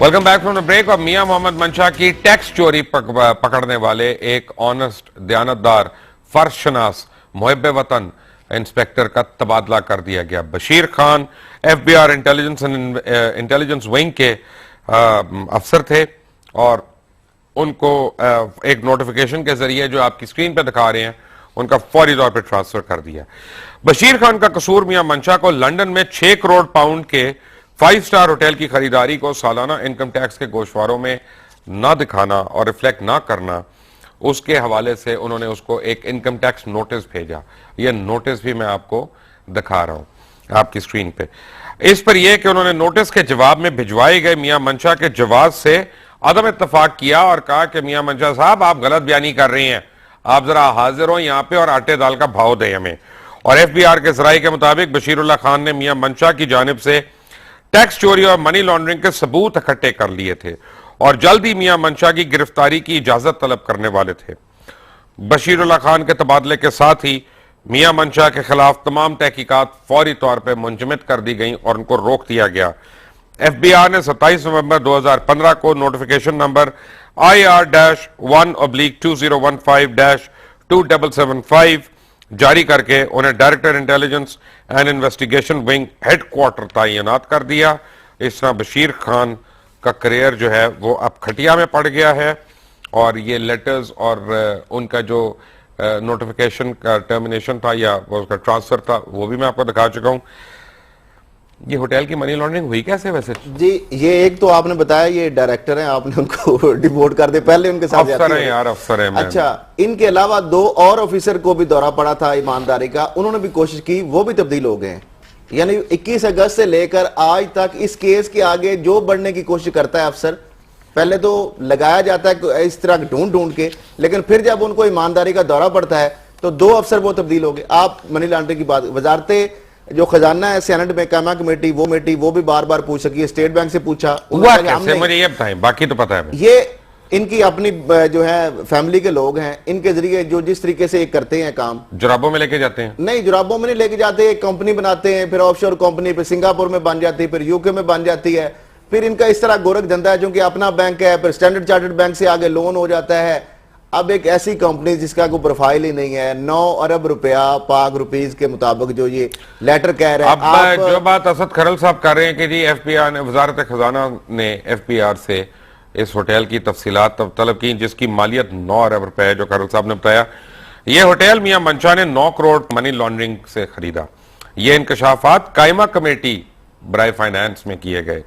Welcome back from the break. और मियां मोहम्मद मंशा की टैक्स चोरी पकड़ने वाले एक ऑनेस्ट, दयानतदार, फर्शनास, मुहब्बे वतन इंस्पेक्टर का तबादला कर दिया गया। Bashir Khan FBR intelligence wing के अफसर थे, और उनको एक नोटिफिकेशन के जरिए जो आपकी स्क्रीन पे दिखा रहे हैं उनका फौरी तौर पर ट्रांसफर कर दिया। बशीर खान का कसूर मियां मंशा को लंदन में 6 करोड़ पाउंड के 5 स्टार होटल की खरीदारी को सालाना इनकम टैक्स के गोशवारों में ना दिखाना और रिफ्लेक्ट ना करना, उसके हवाले से उन्होंने उसको एक इनकम टैक्स नोटिस भेजा। यह नोटिस भी मैं आपको दिखा रहा हूं आपकी स्क्रीन पे। इस पर यह कि उन्होंने नोटिस के जवाब में भिजवाए गए मियां मंशा के जवाब से अदम इत्तफाक किया और कहा कि मियां मंशा साहब आप गलत बयानी कर रही हैं, आप जरा हाजिर हो यहां पे और आटे दाल का भाव दें हमें। और एफबीआर के जराये के मुताबिक बशीरुल्लाह खान ने मियां मंशा की जानिब से टैक्स चोरी और मनी लॉन्ड्रिंग के सबूत इकट्ठे कर लिए थे और जल्द ही मियां मंशा की गिरफ्तारी की इजाजत तलब करने वाले थे। बशीरुल्लाह खान के तबादले के साथ ही मियां मंशा के खिलाफ तमाम तहकीकात फौरी तौर पर मुंजमद कर दी गई और उनको रोक दिया गया। एफबीआर ने 27 नवंबर 2015 को नोटिफिकेशन नंबर IR-1/2015-2775 जारी करके उन्हें director intelligence and investigation wing headquarter तैनात कर दिया। इस तरह बशीर खान का करियर जो है वो अब खटिया में पड़ गया है, और ये लेटर्स और उनका जो नोटिफिकेशन का टर्मिनेशन था या उसका ट्रांसफर था वो भी मैं आपको दिखा चुका हूं। ये होटल की मनी लॉन्ड्रिंग हुई कैसे वैसे? जी ये एक तो आपने बताया ये डायरेक्टर हैं, आपने उनको डिमोट कर दिया, पहले उनके साथ अफसर है यार, अफसर है। अच्छा, इनके अलावा 2 और ऑफिसर को भी दौरा पड़ा था ईमानदारी का, उन्होंने भी कोशिश की, वो भी तब्दील हो गए। यानी 21 अगस्त से लेकर आज तक इस केस के आगे जो बढ़ने की कोशिश करता है अफसर, पहले तो लगाया जाता है इस तरह ढूंढ ढूंढ के, लेकिन फिर जब उनको ईमानदारी का दौरा पड़ता है तो 2 अफसर वो तब्दील हो गए। आप मनी लॉन्ड्रिंग की बात, वजारतें जो खजाना है सेनेट में कामा कमेटी वो भी बार बार पूछ सकी है, स्टेट बैंक से पूछा, मुझे ये बताएं, बाकी तो पता है। ये इनकी अपनी जो है फैमिली के लोग हैं, इनके जरिए जो जिस तरीके से करते हैं काम, जुराबों में लेके जाते हैं? नहीं, जुराबों में नहीं लेके जाते, एक कंपनी बनाते हैं, फिर ऑफशोर कंपनी फिर सिंगापुर में बन जाती है, फिर यूके में बन जाती है, फिर इनका इस तरह गोरख धंधा है, क्योंकि अपना बैंक है, फिर स्टैंडर्ड चार्टर्ड बैंक से आगे लोन हो जाता है। अब एक ऐसी कंपनी जिसका कोई प्रोफाइल ही नहीं है, 9 अरब रुपया पाक रुपीज के मुताबिक जो ये लेटर कह रहे हैं। अब जो बात असद खरल साहब कर रहे हैं कि जी एफबीआर ने, वजारत खजाना ने एफबीआर से इस होटल की तफसीलात तलब की, जिसकी मालियत 9 अरब रुपए है, जो खरल साहब ने बताया। यह होटल मियां मंशा ने 9 करोड़ मनी लॉन्ड्रिंग से खरीदा। ये इंकशाफात कायमा कमेटी बराए फाइनेंस में किए गए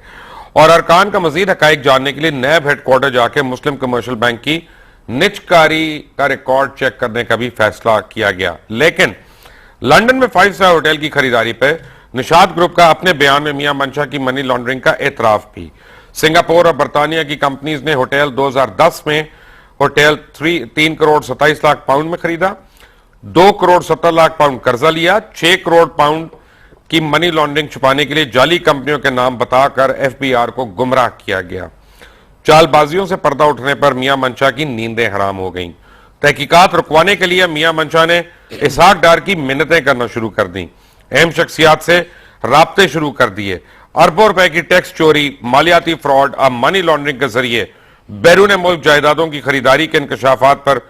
और अरकान का मजीद हकाइक जानने के लिए नैब हेडक्वार्टर जाके मुस्लिम कमर्शियल बैंक की निजकारी का रिकॉर्ड चेक करने का भी फैसला किया गया। लेकिन लंदन में 5 स्टार होटल की खरीदारी पर निशात ग्रुप का अपने बयान में मियां मंशा की मनी लॉन्ड्रिंग का एतराफ भी। सिंगापुर और बरतानिया की कंपनीज ने होटल 2010 में होटल 3 करोड़ 27 लाख पाउंड में खरीदा, 2 करोड़ 70 लाख पाउंड कर्जा लिया, 6 करोड़ पाउंड की मनी लॉन्ड्रिंग छुपाने के लिए जाली कंपनियों के नाम बताकर एफबीआर को गुमराह किया गया। चालबाजियों से पर्दा उठने पर मियां मंशा की नींदें हराम हो गईं। तहकीकात रुकवाने के लिए मियां मंशा ने इसहाक डार की मिन्नतें करना शुरू कर दी, अहम शख्सियात से राब्ते शुरू कर दिए, अरबों रुपए की टैक्स चोरी, मालियाती फ्रॉड और मनी लॉन्ड्रिंग के जरिए बैरून मुल्क जायदादों की खरीदारी के इंकशाफात पर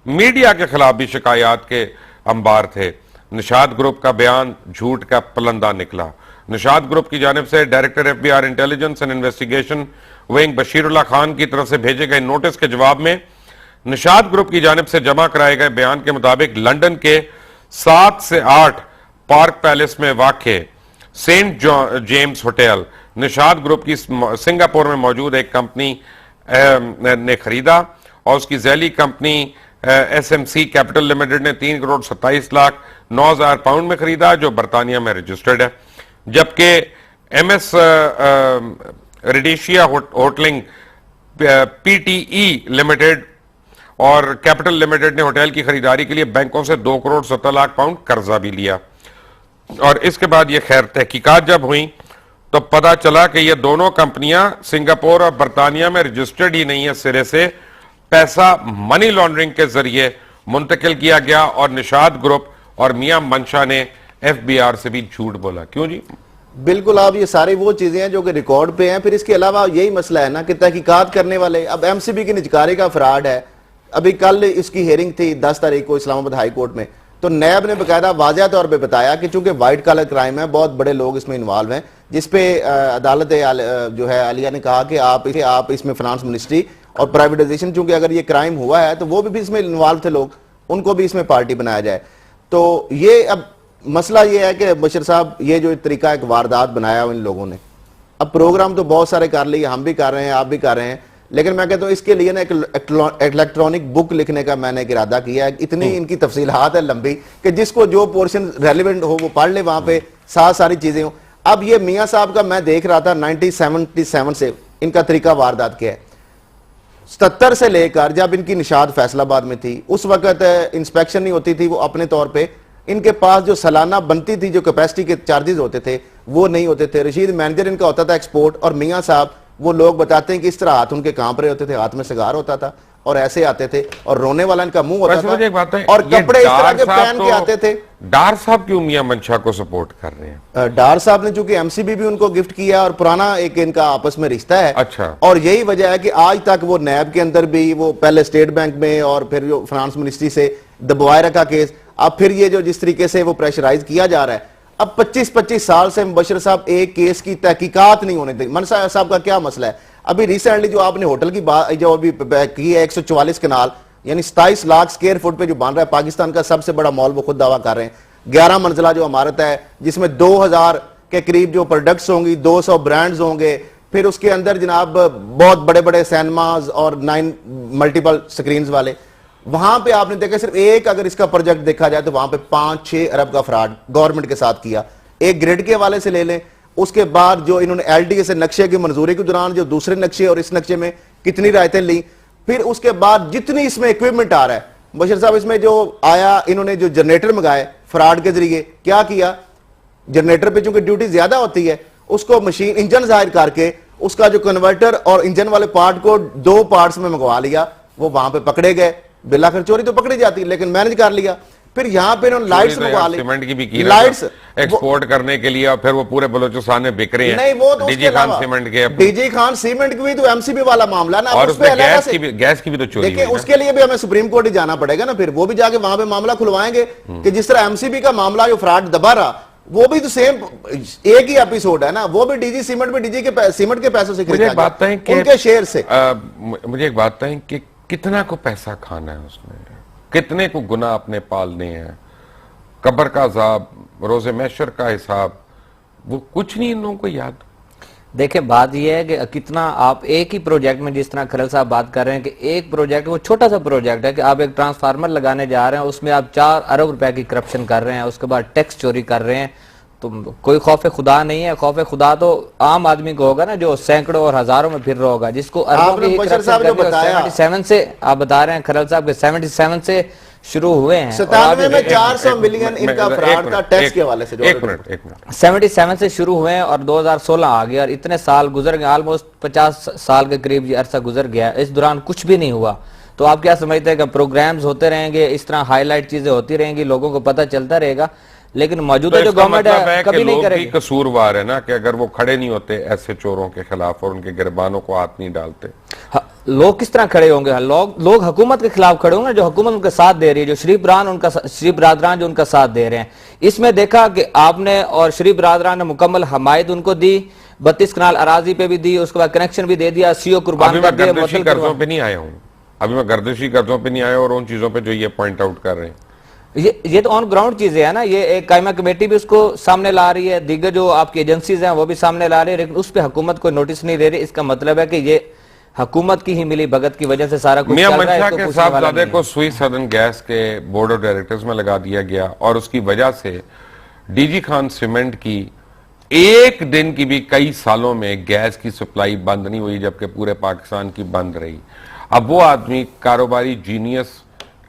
मीडिया के खिलाफ भी शिकायत के अंबार थे। निशात ग्रुप का बयान झूठ का पलंदा निकला। निशात ग्रुप की जानिब से director FBR intelligence and investigation wing Bashirullah Khan की तरफ से भेजे गए नोटिस के जवाब में निशात ग्रुप की जानिब से जमा कराए गए बयान के मुताबिक लंदन के 7 से 8 पार्क पैलेस में वाक़े Saint James hotel Nishat group की सिंगापुर में मौजूद एक कंपनी ने खरीदा और उसकी जैली कंपनी एसएमसी कैपिटल लिमिटेड ने 3 करोड़ 27 लाख 9 हजार पाउंड में खरीदा, जो बरतानिया में रजिस्टर्ड है। जबकि एमएस रेडिशिया होटलिंग पीटीई लिमिटेड और कैपिटल लिमिटेड ने होटल की खरीदारी के लिए बैंकों से 2 करोड़ 70 लाख पाउंड कर्जा भी लिया। और इसके बाद ये खैर तहकीकात जब हुई तो पता चला कि ये दोनों कंपनियां सिंगापुर और बरतानिया में रजिस्टर्ड ही नहीं है सिरे से, पैसा मनी लॉन्ड्रिंग के जरिए मुंतकिल किया गया और निशात ग्रुप और मियां मंशा ने एफबीआर से भी झूठ बोला। क्यों जी? बिल्कुल, आप ये सारी वो चीजें हैं जो कि रिकॉर्ड पे हैं। फिर इसके अलावा यही मसला है ना कि तहकीकात करने वाले, अब एमसीबी की निजकारी का फ्रॉड है। अभी कल इसकी हेयरिंग थी 10 तारीख को इस्लामाबाद हाई कोर्ट में, तो नैब ने बकायदा वाज़ेह तौर पे बताया कि चूंकि व्हाइट कॉलर क्राइम है, बहुत बड़े लोग इसमें इन्वॉल्व हैं, जिसपे अदालत जो है आलिया ने कहा कि आप इसमें फाइनेंस मिनिस्ट्री और प्राइवेटाइजेशन, चूंकि अगर ये क्राइम हुआ है तो वो भी इसमें इन्वॉल्व थे लोग, उनको भी इसमें पार्टी बनाया जाए। तो ये अब मसला ये है कि बशीर साहब, ये जो तरीका एक वारदात बनाया इन लोगों ने, अब प्रोग्राम तो बहुत सारे कर लिए, हम भी कर रहे हैं, आप भी कर रहे हैं, लेकिन मैं कहता हूं इसके लिए ना एक इलेक्ट्रॉनिक बुक लिखने का मैंने एक इरादा किया है। इतनी इनकी तफसीलात है लंबी कि जिसको जो पोर्शन रेलिवेंट हो वो पढ़ ले, वहां पे सारी चीजें हो। अब ये मियां साहब का मैं देख रहा था 1977 से इनका तरीका वारदात क्या है। 77 से लेकर जब इनकी निशात फैसलाबाद में थी, उस वक्त इंस्पेक्शन नहीं होती थी, वो अपने तौर पर इनके पास जो सालाना बनती थी, जो कैपेसिटी के चार्जेस होते थे वो नहीं होते थे। रशीद मैनेजर इनका होता था एक्सपोर्ट, और मियां साहब वो लोग बताते हैं कि इस तरह हाथ उनके कांप रहे होते थे, हाथ में सिगार होता था और ऐसे आते थे और रोने वाला इनका मुंह होता था और कपड़े इस तरह के पहन के आते थे। डार साहब क्यों मियां मंशा को सपोर्ट कर रहे हैं? डार साहब ने चूंकि एमसीबी भी उनको गिफ्ट किया और पुराना एक इनका आपस में रिश्ता है। अच्छा। और यही वजह है कि आज तक वो नैब के अंदर भी, वो पहले स्टेट बैंक में और फिर जो फाइनेंस मिनिस्ट्री से दबवाए रखा केस, अब फिर ये जो जिस तरीके से वो प्रेशराइज किया जा रहा है, अब 25-25 साल से मुबशिर साहब एक केस की तहकीकात नहीं होने दी। मनसा साहब का क्या मसला है? अभी रिसेंटली जो आपने होटल की बात जो अभी की है 144 कनाल यानी 27 लाख स्क्वायर फुट पे जो बन रहा है, पाकिस्तान का सबसे बड़ा मॉल, वो खुद दावा कर रहे हैं। 11 मंजिला जो इमारत है जिसमें 2000 के करीब जो प्रोडक्ट्स होंगी, 200 ब्रांड्स होंगे, फिर उसके अंदर जनाब बहुत बड़े बड़े सिनेमाज और 9 मल्टीपल स्क्रीन वाले। वहां पे आपने देखा सिर्फ एक अगर इसका प्रोजेक्ट देखा जाए तो वहां पे 5-6 अरब का फ्रॉड गवर्नमेंट के साथ किया। एक ग्रिड के हवाले से ले लें, उसके बाद जो इन्होंने एलडीए से नक्शे की मंजूरी के दौरान जो दूसरे नक्शे और इस नक्शे में कितनी रायतें ली, फिर उसके बाद जितनी इसमें इक्विपमेंट आ रहा है बशीर साहब, इसमें जो आया, इन्होंने जो जनरेटर मंगाए फ्रॉड के जरिए क्या किया, जनरेटर पे चूंकि ड्यूटी ज्यादा होती है, उसको मशीन इंजन जाहिर करके उसका जो कन्वर्टर और इंजन वाले पार्ट को 2 पार्ट्स में मंगवा लिया। वो वहां पे पकड़े गए, बिलाखिर चोरी तो पकड़ी जाती लेकिन मैनेज कर लिया। फिर यहाँ पे इन्होंने लाइट्स मंगवा ली, सीमेंट की भी की लाइट्स एक्सपोर्ट करने के लिए, और फिर वो पूरे बलोचिस्तान में बिक रहे हैं। नहीं, वो तो डीजी खान सीमेंट के, डीजी खान सीमेंट की भी तो एमसीबी वाला मामला ना, और उसमें गैस की भी तो चोरी देखिए, उसके लिए भी हमें सुप्रीम कोर्ट ही जाना पड़ेगा ना, फिर वो भी जाके वहां पे मामला खुलवाएंगे कि जिस तरह एमसीबी का मामला जो फ्रॉड दबा रहा, वो भी तो सेम एक ही एपिसोड है ना, वो भी डीजी सीमेंट में डीजी के सीमेंट के पैसों से खरीदा बात है कि उनके शेयर से। मुझे एक बात है कि कितना को पैसा खाना है उसने, कितने को गुनाह अपने पालने हैं, कब्र का अजाब, रोजे महशर का हिसाब, वो कुछ नहीं इन लोगों को याद। देखिए बात यह है कि कितना आप एक ही प्रोजेक्ट में, जिस तरह खरल साहब बात कर रहे हैं कि एक प्रोजेक्ट, वो छोटा सा प्रोजेक्ट है कि आप एक ट्रांसफार्मर लगाने जा रहे हैं, उसमें आप 4 अरब रुपए की करप्शन कर रहे हैं, उसके बाद टैक्स चोरी कर रहे हैं, तो कोई खौफ खुदा नहीं है। खौफ खुदा तो आम आदमी को होगा ना, जो सैकड़ों और हजारों में फिर रहा होगा, जिसको अरबों की करप्शन करनी। 77 से आप बता रहे हैं खरल साहब के 77 से शुरू हुए हैं, 97 में 400 मिलियन इनका फ्रॉड का टैक्स के हवाले से। एक मिनट 77 से शुरू हुए हैं और 2016 आ गया और इतने साल गुजर गए, ऑलमोस्ट 50 साल के करीब ये अरसा गुजर गया, इस दौरान कुछ भी नहीं हुआ। तो आप क्या समझते हैं कि प्रोग्राम्स होते रहेंगे, इस तरह हाईलाइट चीजें होती रहेंगी, लोगों को पता चलता रहेगा, लेकिन मौजूदा जो गवर्नमेंट है कभी नहीं करेगी। कसूरवार है ना कि अगर वो खड़े नहीं होते ऐसे चोरों के खिलाफ और उनके गिरबानों को हाथ नहीं डालते, लोग किस तरह खड़े होंगे? लोग हुकूमत के खिलाफ खड़े होंगे, जो हुकूमत उनका साथ दे रही है, जो शरीफ बरादरान जो उनका साथ दे रहे हैं। इसमें देखा कि आपने और शरीफ बरादरान ने मुकम्मल हमायत उनको दी, 32 कनाल अराजी पे भी दी, उसके बाद कनेक्शन भी दे दिया, सीओ कुर्बान कर दिया। गर्दिशी कर्जों पे नहीं आया हूं, अभी मैं गर्दिशी कर्जों पे नहीं आया और उन चीजों पे जो ये पॉइंट आउट कर रहे हैं, ये तो ऑन ग्राउंड चीजें है ना। ये एक कायमा कमेटी भी उसको सामने ला रही है, दीगर जो आपकी एजेंसीज हैं वो भी सामने ला रही है, लेकिन उस पर हुकूमत कोई नोटिस नहीं दे रही। इसका मतलब है कि ये हुकूमत की ही मिली भगत की वजह से सारा कुछ मियां मंशा के साहबजादे को स्वीट सदर्न गैस के बोर्ड ऑफ डायरेक्टर्स में लगा दिया गया और उसकी वजह से डीजी खान सीमेंट की एक दिन की भी कई सालों में गैस की सप्लाई बंद नहीं हुई, जबकि पूरे पाकिस्तान की बंद रही। अब वो आदमी कारोबारी जीनियस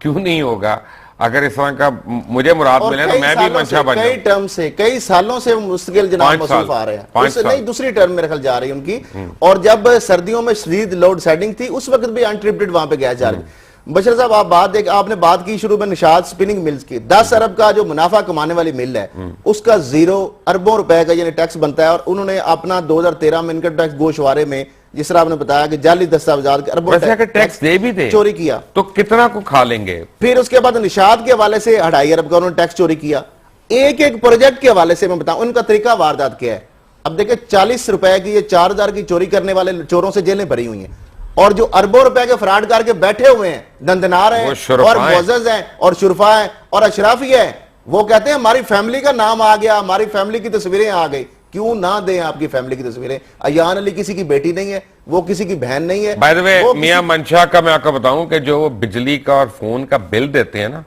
क्यों नहीं होगा? अगर इस तरह का मुझे मुराद मिले तो मैं भी मंशा बन जाऊं। कई टर्म से, कई सालों से मुस्तकिल जनाब मसरूफ आ रहे हैं, नहीं दूसरी टर्म मेरे ख्याल जा रही है उनकी। और जब सर्दियों में शदीद लोड शेडिंग थी उस वक्त भी अनट्रिप्टेड वहां पे गैस जा रही थी। बशर साहब आप आपने बात की शुरू में निशाद स्पिनिंग मिल्स की, 10 अरब का जो मुनाफा कमाने वाली मिल है उसका 0 अरबों रुपए का यानी टैक्स बनता है, और उन्होंने अपना 2013 में इनकम टैक्स गोशवारे में, जिस तरह आपने बताया कि जाली दस्तावेजात के अरबों टैक्स दे भी थे, चोरी किया, तो कितना को खा लेंगे। फिर उसके बाद निशाद के हवाले से 2.5 अरब का उन्होंने टैक्स चोरी किया। एक एक प्रोजेक्ट के हवाले से मैं बताऊं उनका तरीका वारदात क्या है। अब देखिए 40 रुपए की ये 4000 की चोरी करने वाले चोरों से जेलें भरी हुई हैं, और जो अरबों रुपए के फ्रॉड करके बैठे हुए हैं, दंदनार हैं और मोअज़्ज़ज़ हैं और शुरफा हैं और अशराफिया हैं, वो कहते हैं हमारी फैमिली का नाम आ गया, हमारी फैमिली की तस्वीरें आ गई। क्यों ना दें आपकी फैमिली की तस्वीरें? अयान अली किसी की बेटी नहीं है, वो किसी की बहन नहीं है। बाय द वे मियां मंशा का मैं आपको बताऊं कि जो बिजली का और फोन का बिल देते हैं ना,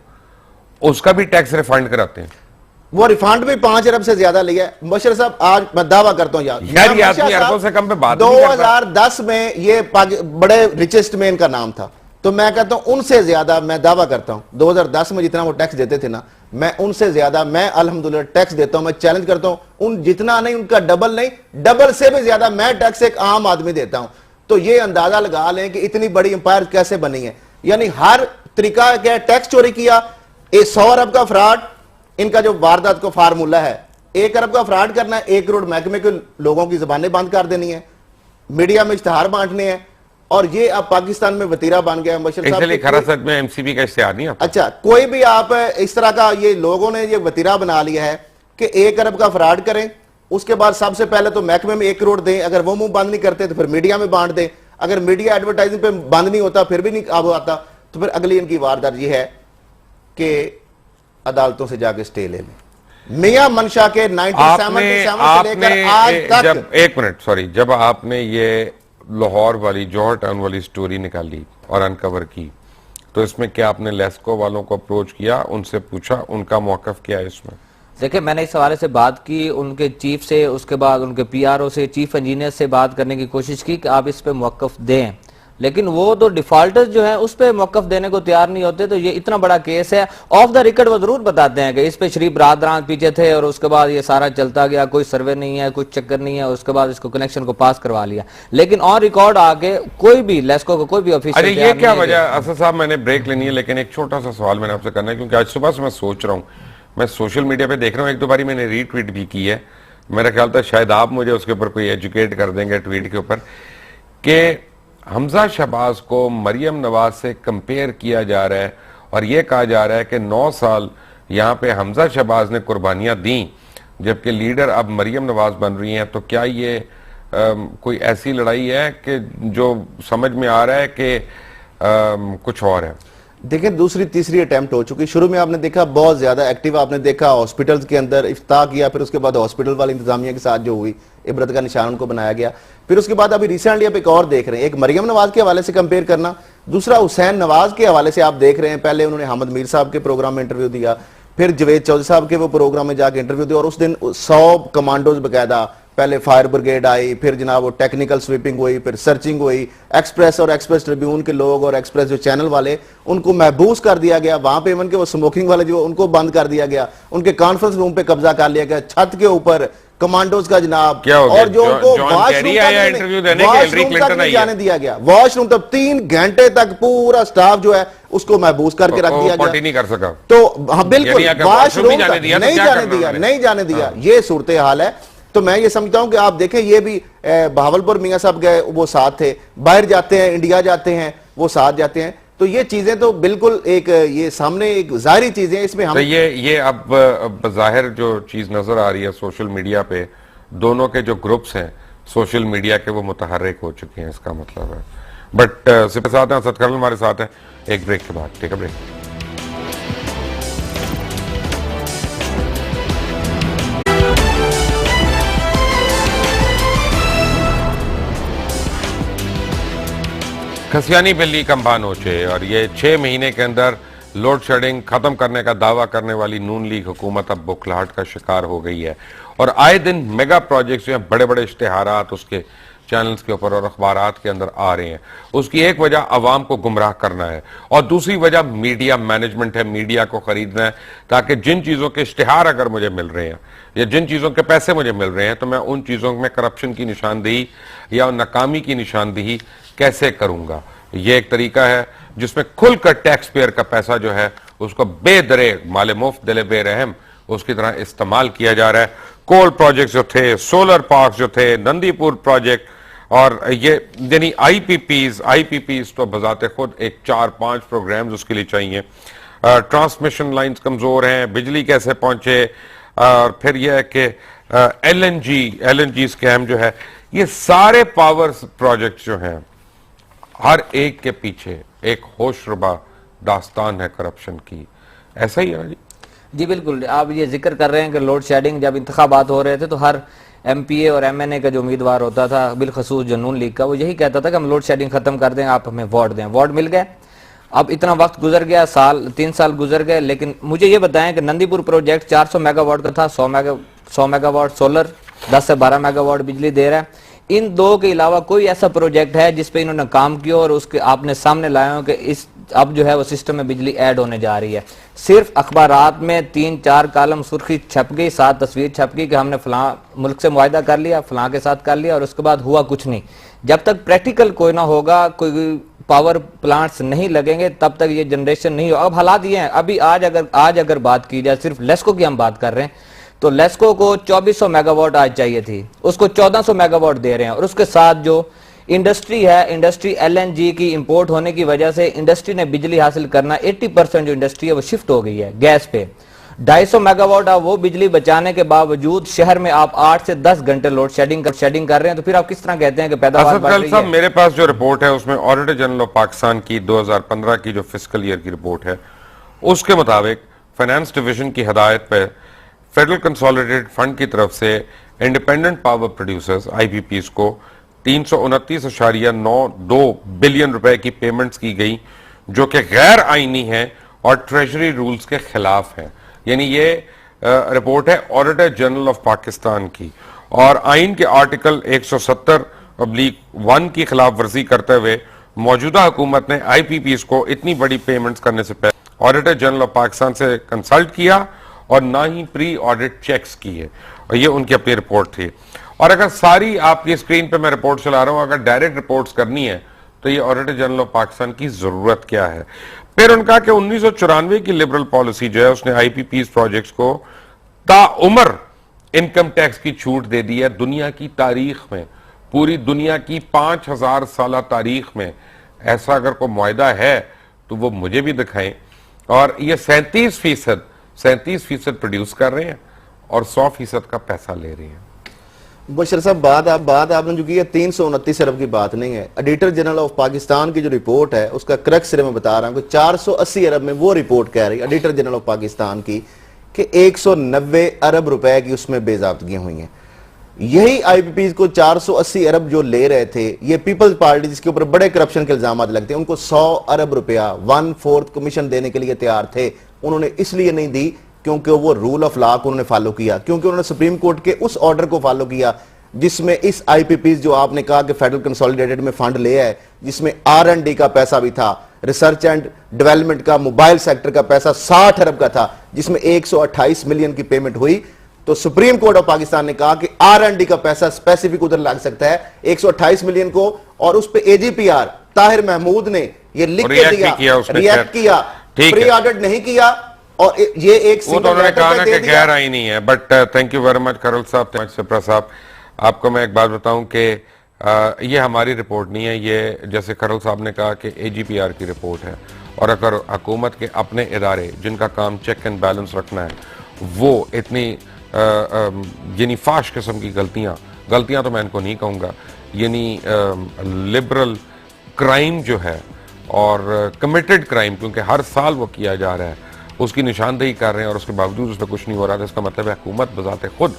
उसका भी टैक्स रिफंड कराते हैं। वो रिफंड भी 5 अरब से ज्यादा लिया है। बशर साहब आज मैं दावा करता हूं यार ये आदमी अरबों से कम पे बात 2010 में ये बड़े रिचेस्ट मैन का नाम था, तो मैं कहता हूं उनसे ज्यादा मैं दावा करता हूं 2010 में जितना वो टैक्स देते थे ना, मैं उनसे ज्यादा मैं अल्हम्दुलिल्लाह टैक्स देता हूं। मैं चैलेंज करता हूं उन जितना नहीं, उनका डबल नहीं, डबल से भी ज्यादा मैं टैक्स एक आम आदमी देता हूं। तो ये अंदाजा लगा लें कि इतनी बड़ी एम्पायर कैसे बनी है। यानी हर तरीका क्या, टैक्स चोरी किया, 100 अरब का फ्रॉड, इनका जो वारदात का फार्मूला है, 1 अरब का फ्रॉड करना है, 1 करोड़ महकमे के लोगों की जबानें बंद कर देनी है, मीडिया में इश्तहार बांटने हैं, और ये अब पाकिस्तान में वतीरा बन गया है। इसलिए खरासत में एमसीबी का इश्तिहार नहीं आता। अच्छा, कोई भी आप इस तरह का, ये लोगों ने ये वतीरा बना लिया है कि 1 अरब का फ्रॉड करें, उसके बाद सबसे पहले तो महकमे में 1 करोड़ दें, अगर वो मुंह बंद नहीं करते तो फिर मीडिया में बांट दें, अगर मीडिया एडवर्टाइजिंग पे बंद नहीं होता फिर भी नहीं काबू आता, तो फिर अगली इनकी वारदात ये है कि अदालतों से जाके स्टे ले लें। मियां मंशा के 97 से लेकर आज तक, जब एक मिनट सॉरी, जब आपने ये लाहौर वाली जौहर टाउन वाली स्टोरी निकाली और अनकवर की, तो इसमें क्या आपने लेस्को वालों को अप्रोच किया, उनसे पूछा उनका मौकफ क्या है इसमें? देखिए मैंने इस हवाले से बात की उनके चीफ से, उसके बाद उनके पीआरओ से, चीफ इंजीनियर से बात करने की कोशिश की कि आप इस पे मौकफ दें, लेकिन वो तो डिफॉल्टर्स जो है उस पर मौकफ देने को तैयार नहीं होते। तो ये इतना बड़ा केस है, ऑफ द रिकॉर्ड वो जरूर बताते हैं कि इस पे शरीफ बरादरान पीछे थे और उसके बाद ये सारा चलता गया, कोई सर्वे नहीं है, कुछ चक्कर नहीं है, उसके बाद इसको कनेक्शन को पास करवा लिया, लेकिन ऑन रिकॉर्ड आके कोई भी लेस्को को कोई भी ऑफिशियल, अरे ये क्या वजह? असद साहब मैंने ब्रेक लेनी है, लेकिन एक छोटा सा सवाल मैंने आपसे करना है, क्योंकि आज सुबह से मैं सोच रहा हूँ, मैं सोशल मीडिया पे देख रहा हूँ, एक दो बारी मैंने रीट्वीट भी की है, मेरा ख्याल था शायद आप मुझे उसके ऊपर कोई एजुकेट कर देंगे ट्वीट के ऊपर, कि हमजा शहबाज को मरियम नवाज से कंपेयर किया जा रहा है और यह कहा जा रहा है कि 9 साल यहां पे हमजा शहबाज ने कुर्बानियां दी जबकि लीडर अब मरियम नवाज बन रही हैं, तो क्या ये कोई ऐसी लड़ाई है कि जो समझ में आ रहा है कि कुछ और है? देखिए, दूसरी तीसरी अटेम्प्ट हो चुकी। शुरू में आपने देखा बहुत ज्यादा एक्टिव, आपने देखा हॉस्पिटल्स के अंदर इफ्ताह किया, फिर उसके बाद हॉस्पिटल वाली इंतजामिया के साथ जो हुई, इबरत का निशान उनको बनाया गया। फिर उसके बाद अभी रिसेंटली आप एक और देख रहे हैं, एक मरियम नवाज के हवाले से कंपेयर करना, दूसरा हुसैन नवाज के हवाले से आप देख रहे हैं। पहले उन्होंने हामिद मीर साहब के प्रोग्राम में इंटरव्यू दिया, फिर जवेद चौधरी साहब के वो प्रोग्राम में जाके इंटरव्यू दिया, और उस दिन 100 कमांडोज बकायदा, पहले फायर ब्रिगेड आई, फिर जनाब वो टेक्निकल स्वीपिंग हुई, फिर सर्चिंग हुई, एक्सप्रेस और एक्सप्रेस ट्रिब्यून के लोग और एक्सप्रेस जो चैनल वाले, उनको महबूस कर दिया गया। वहां पे इवन के वो स्मोकिंग वाले जो उनको बंद कर दिया गया, उनके कॉन्फ्रेंस रूम पे कब्जा कर लिया गया, छत के ऊपर कमांडोज का जनाब, और जो उनको वॉशरूम तक नहीं जाने दिया गया। वॉशरूम तक 3 घंटे तक पूरा स्टाफ जो है उसको महबूस करके रख दिया गया, नहीं कर सका। तो हाँ बिल्कुल, वॉशरूम नहीं जाने दिया, ये सूरत हाल है। तो मैं ये समझता हूं कि आप देखें, ये भी बहावलपुर मियां साहब गए, वो साथ थे, बाहर जाते हैं, इंडिया जाते हैं, वो साथ जाते हैं। तो ये चीजें तो बिल्कुल एक ये सामने एक जाहिर चीजें, इसमें हम तो ये अब जाहिर जो चीज नजर आ रही है सोशल मीडिया पे, दोनों के जो ग्रुप्स हैं सोशल मीडिया के, वो मुतहर्रिक हो चुके हैं, इसका मतलब है। बट सिर्फ साथ हैं, सतकर्म हमारे साथ है, एक ब्रेक के बाद। ठीक है, ब्रेक। खसियानी बिल्ली कंबा नोचे, और ये 6 महीने के अंदर लोड शेडिंग खत्म करने का दावा करने वाली नून लीग हुकूमत अब बुखलाहट का शिकार हो गई है। और आए दिन मेगा प्रोजेक्ट्स जो हैं, बड़े बड़े इश्तिहारात उसके चैनल्स के ऊपर और अखबारात के अंदर आ रहे हैं। उसकी एक वजह अवाम को गुमराह करना है, और दूसरी वजह मीडिया मैनेजमेंट है, मीडिया को खरीदना है, ताकि जिन चीज़ों के इश्तिहार अगर मुझे मिल रहे हैं या जिन चीज़ों के पैसे मुझे मिल रहे हैं, तो मैं उन चीज़ों में करप्शन की निशानदेही या नाकामी की निशानदेही कैसे करूंगा। ये एक तरीका है जिसमें खुलकर टैक्स पेयर का पैसा जो है उसको बेदरे माले मुफ्त दिले बेरहम उसकी तरह इस्तेमाल किया जा रहा है। कोल प्रोजेक्ट जो थे, सोलर पार्क जो थे, नंदीपुर प्रोजेक्ट, और ये यानी आईपीपीज तो बजाते खुद एक 4-5 प्रोग्राम्स उसके लिए चाहिए। ट्रांसमिशन लाइंस कमजोर हैं, बिजली कैसे पहुंचे, और फिर यह है कि एलएनजी स्कैम जो है, ये सारे पावर प्रोजेक्ट जो हैं, हर एक के पीछे एक होशरुबा दास्तान है करप्शन की। ऐसा ही है ना जी बिल्कुल। आप ये जिक्र कर रहे हैं कि लोड शेडिंग, जब इंतखाबात हो रहे थे तो हर एमपीए और एमएनए का जो उम्मीदवार होता था, बिलखसूस जो नून लीग का, वो यही कहता था कि हम लोड शेडिंग खत्म कर दें, आप हमें वोट दें। वोट मिल गए। अब इतना वक्त गुजर गया, 3 साल गुजर गए, लेकिन मुझे ये बताएं कि नंदीपुर प्रोजेक्ट 400 मेगावाट का था, 100 मेगावाट सोलर, 10 से 12 मेगावाट बिजली दे रहा है। इन दो के अलावा कोई ऐसा प्रोजेक्ट है जिसपे इन्होंने काम किया और उसके आपने सामने लाए हो कि इस अब जो है वो सिस्टम में बिजली ऐड होने जा रही है? सिर्फ अखबारात में 3-4 कालम सुर्खी छप गई, 7 तस्वीर छप गई कि हमने फलां मुल्क से मुआहदा कर लिया, फलां के साथ कर लिया, और उसके बाद हुआ कुछ नहीं। जब तक प्रैक्टिकल कोई ना होगा, कोई पावर प्लांट्स नहीं लगेंगे, तब तक ये जनरेशन नहीं होगा। अब हालात ये हैं, अभी आज अगर बात की जाए, सिर्फ लेस्को की हम बात कर रहे हैं, तो लेस्को को 2400 मेगावाट आज चाहिए थी, उसको 1400 मेगावाट दे रहे हैं। और उसके साथ जो इंडस्ट्री है, इंडस्ट्री एलएनजी की इंपोर्ट होने की वजह से इंडस्ट्री ने बिजली हासिल करना, 80% जो इंडस्ट्री है वो शिफ्ट हो गई है गैस पे। 250 मेगावाट आप वो बिजली बचाने के बावजूद शहर में आप 8 से 10 घंटे लोड शेडिंग कर रहे हैं, तो फिर आप किस तरह कहते हैं कि पैदावार बढ़ रही है? मेरे पास जो रिपोर्ट है उसमें ऑडिटर जनरल ऑफ पाकिस्तान की 2015 की जो फिस्कल ईयर की रिपोर्ट है, उसके मुताबिक फाइनेंस डिवीजन की हदायत पर फेडरल कंसोलिडेटेड फंड की तरफ से इंडिपेंडेंट पावर प्रोड्यूसर्स आईपीपीज को 329.92 बिलियन रुपए की पेमेंट्स की गई, जो कि गैर आईनी है और ट्रेजरी रूल्स के खिलाफ है। यानी ये रिपोर्ट है ऑडिटर जनरल ऑफ पाकिस्तान की, और आइन के आर्टिकल 170/1 की खिलाफ वर्जी करते हुए मौजूदा हुकूमत ने आईपीपीज को इतनी बड़ी पेमेंट्स करने से पहले ऑडिटर जनरल ऑफ पाकिस्तान से कंसल्ट किया और ना ही प्री ऑडिट चेक्स किए, और ये उनकी अपनी रिपोर्ट थी। और अगर सारी आपकी स्क्रीन पे मैं रिपोर्ट चला रहा हूं, अगर डायरेक्ट रिपोर्ट्स करनी है तो ये ऑडिटर जनरल ऑफ पाकिस्तान की जरूरत क्या है? फिर उनका कि 1994 की लिबरल पॉलिसी जो है उसने आईपीपीज प्रोजेक्ट्स को ताउम्र इनकम टैक्स की छूट दे दी है। दुनिया की तारीख में, पूरी दुनिया की 5000 साल तारीख में ऐसा अगर कोई मुआहदा है तो वो मुझे भी दिखाएं। और ये 37% प्रोड्यूस कर रहे हैं और 100% का पैसा ले रही हैं। बशर साहब बात आपने जो की है 329 अरब की बात नहीं है। ऑडिटर जनरल ऑफ पाकिस्तान की जो रिपोर्ट है उसका क्रक्स सिरे में बता रहा हूं कि 480 अरब में वो रिपोर्ट कह रही है ऑडिटर जनरल ऑफ पाकिस्तान की कि 190 अरब रुपए की उसमें बेजाब्तगियां हुई हैं। यही आईपीपी को 480 अरब जो ले रहे थे, ये पीपल्स पार्टी जिसके ऊपर बड़े करप्शन के इल्जाम लगते हैं, उनको 100 अरब रुपया 1/4 कमीशन देने के लिए तैयार थे। उन्होंने इसलिए नहीं दी क्योंकि वो रूल ऑफ लॉ को उन्होंने फॉलो किया, क्योंकि उन्होंने सुप्रीम कोर्ट के उस ऑर्डर को फॉलो किया जिसमें इस आईपीपी जो आपने कहा कि फेडरल कंसोलिडेटेड में फंड लिया है, जिसमें R&D का पैसा भी था, रिसर्च एंड डेवलपमेंट का, मोबाइल सेक्टर का पैसा 60 अरब का था, जिसमें 128 मिलियन की पेमेंट हुई। तो सुप्रीम कोर्ट ऑफ पाकिस्तान ने कहा कि R&D का पैसा स्पेसिफिक उधर लग सकता है 128 मिलियन को, और उस पे AGPR ताहिर महमूद ने ये लिख के दिया, रिएक्ट किया, प्री ऑडिट नहीं किया, और ये एक वो तो उन्होंने कहा ना कि गैर आईनी है। But thank you very much Kharal साहब, सिप्रा साहब। आपको मैं एक बात बताऊं कि ये हमारी रिपोर्ट नहीं है, ये जैसे खरल साहब ने कहा कि AGPR की रिपोर्ट है, और अगर हुकूमत के अपने इदारे जिनका काम चेक एंड बैलेंस रखना है वो इतनी यानी फाश किस्म की गलतियां तो मैं इनको नहीं कहूँगा, यानी लिबरल क्राइम जो है और कमिटेड क्राइम, क्योंकि हर साल वो किया जा रहा है, उसकी निशानदेही कर रहे हैं और उसके बावजूद उसमें कुछ नहीं हो रहा था, इसका मतलब है हुकूमत बजाते खुद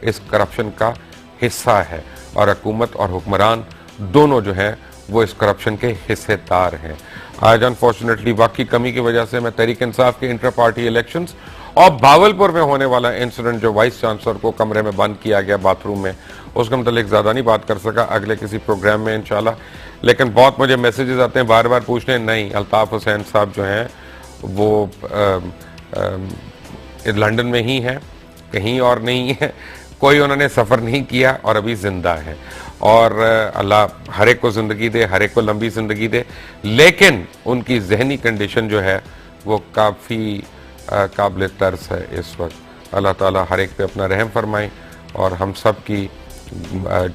इस करप्शन का हिस्सा है, और हुकूमत और हुक्मरान दोनों जो हैं वो इस करप्शन के हिस्सेदार हैं। आज अनफॉर्चुनेटली वाकई कमी की वजह से मैं तहरीक इंसाफ के इंटर पार्टी इलेक्शंस और भावलपुर में होने वाला इंसिडेंट जो वाइस चांसलर को कमरे में बंद किया गया बाथरूम में, उसके मतलब ज़्यादा नहीं बात कर सका, अगले किसी प्रोग्राम में इंशाल्लाह। लेकिन बहुत मुझे मैसेजेस आते हैं बार बार पूछने, नहीं अल्ताफ हुसैन साहब जो हैं वो लंदन में ही हैं, कहीं और नहीं है, कोई उन्होंने सफ़र नहीं किया और अभी ज़िंदा है, और अल्लाह हर एक को ज़िंदगी दे, हर एक को लंबी ज़िंदगी दे। लेकिन उनकी जहनी कंडीशन जो है वो काफ़ी काबिल तर्स है इस वक्त। अल्लाह ताला हर एक पे अपना रहम फरमाए और हम सब की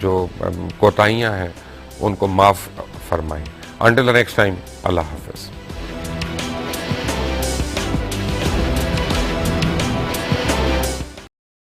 जो कोताहियाँ हैं उनको माफ़ फरमाएं। अंटिल द नेक्स्ट टाइम, अल्लाह हाफ़िज़।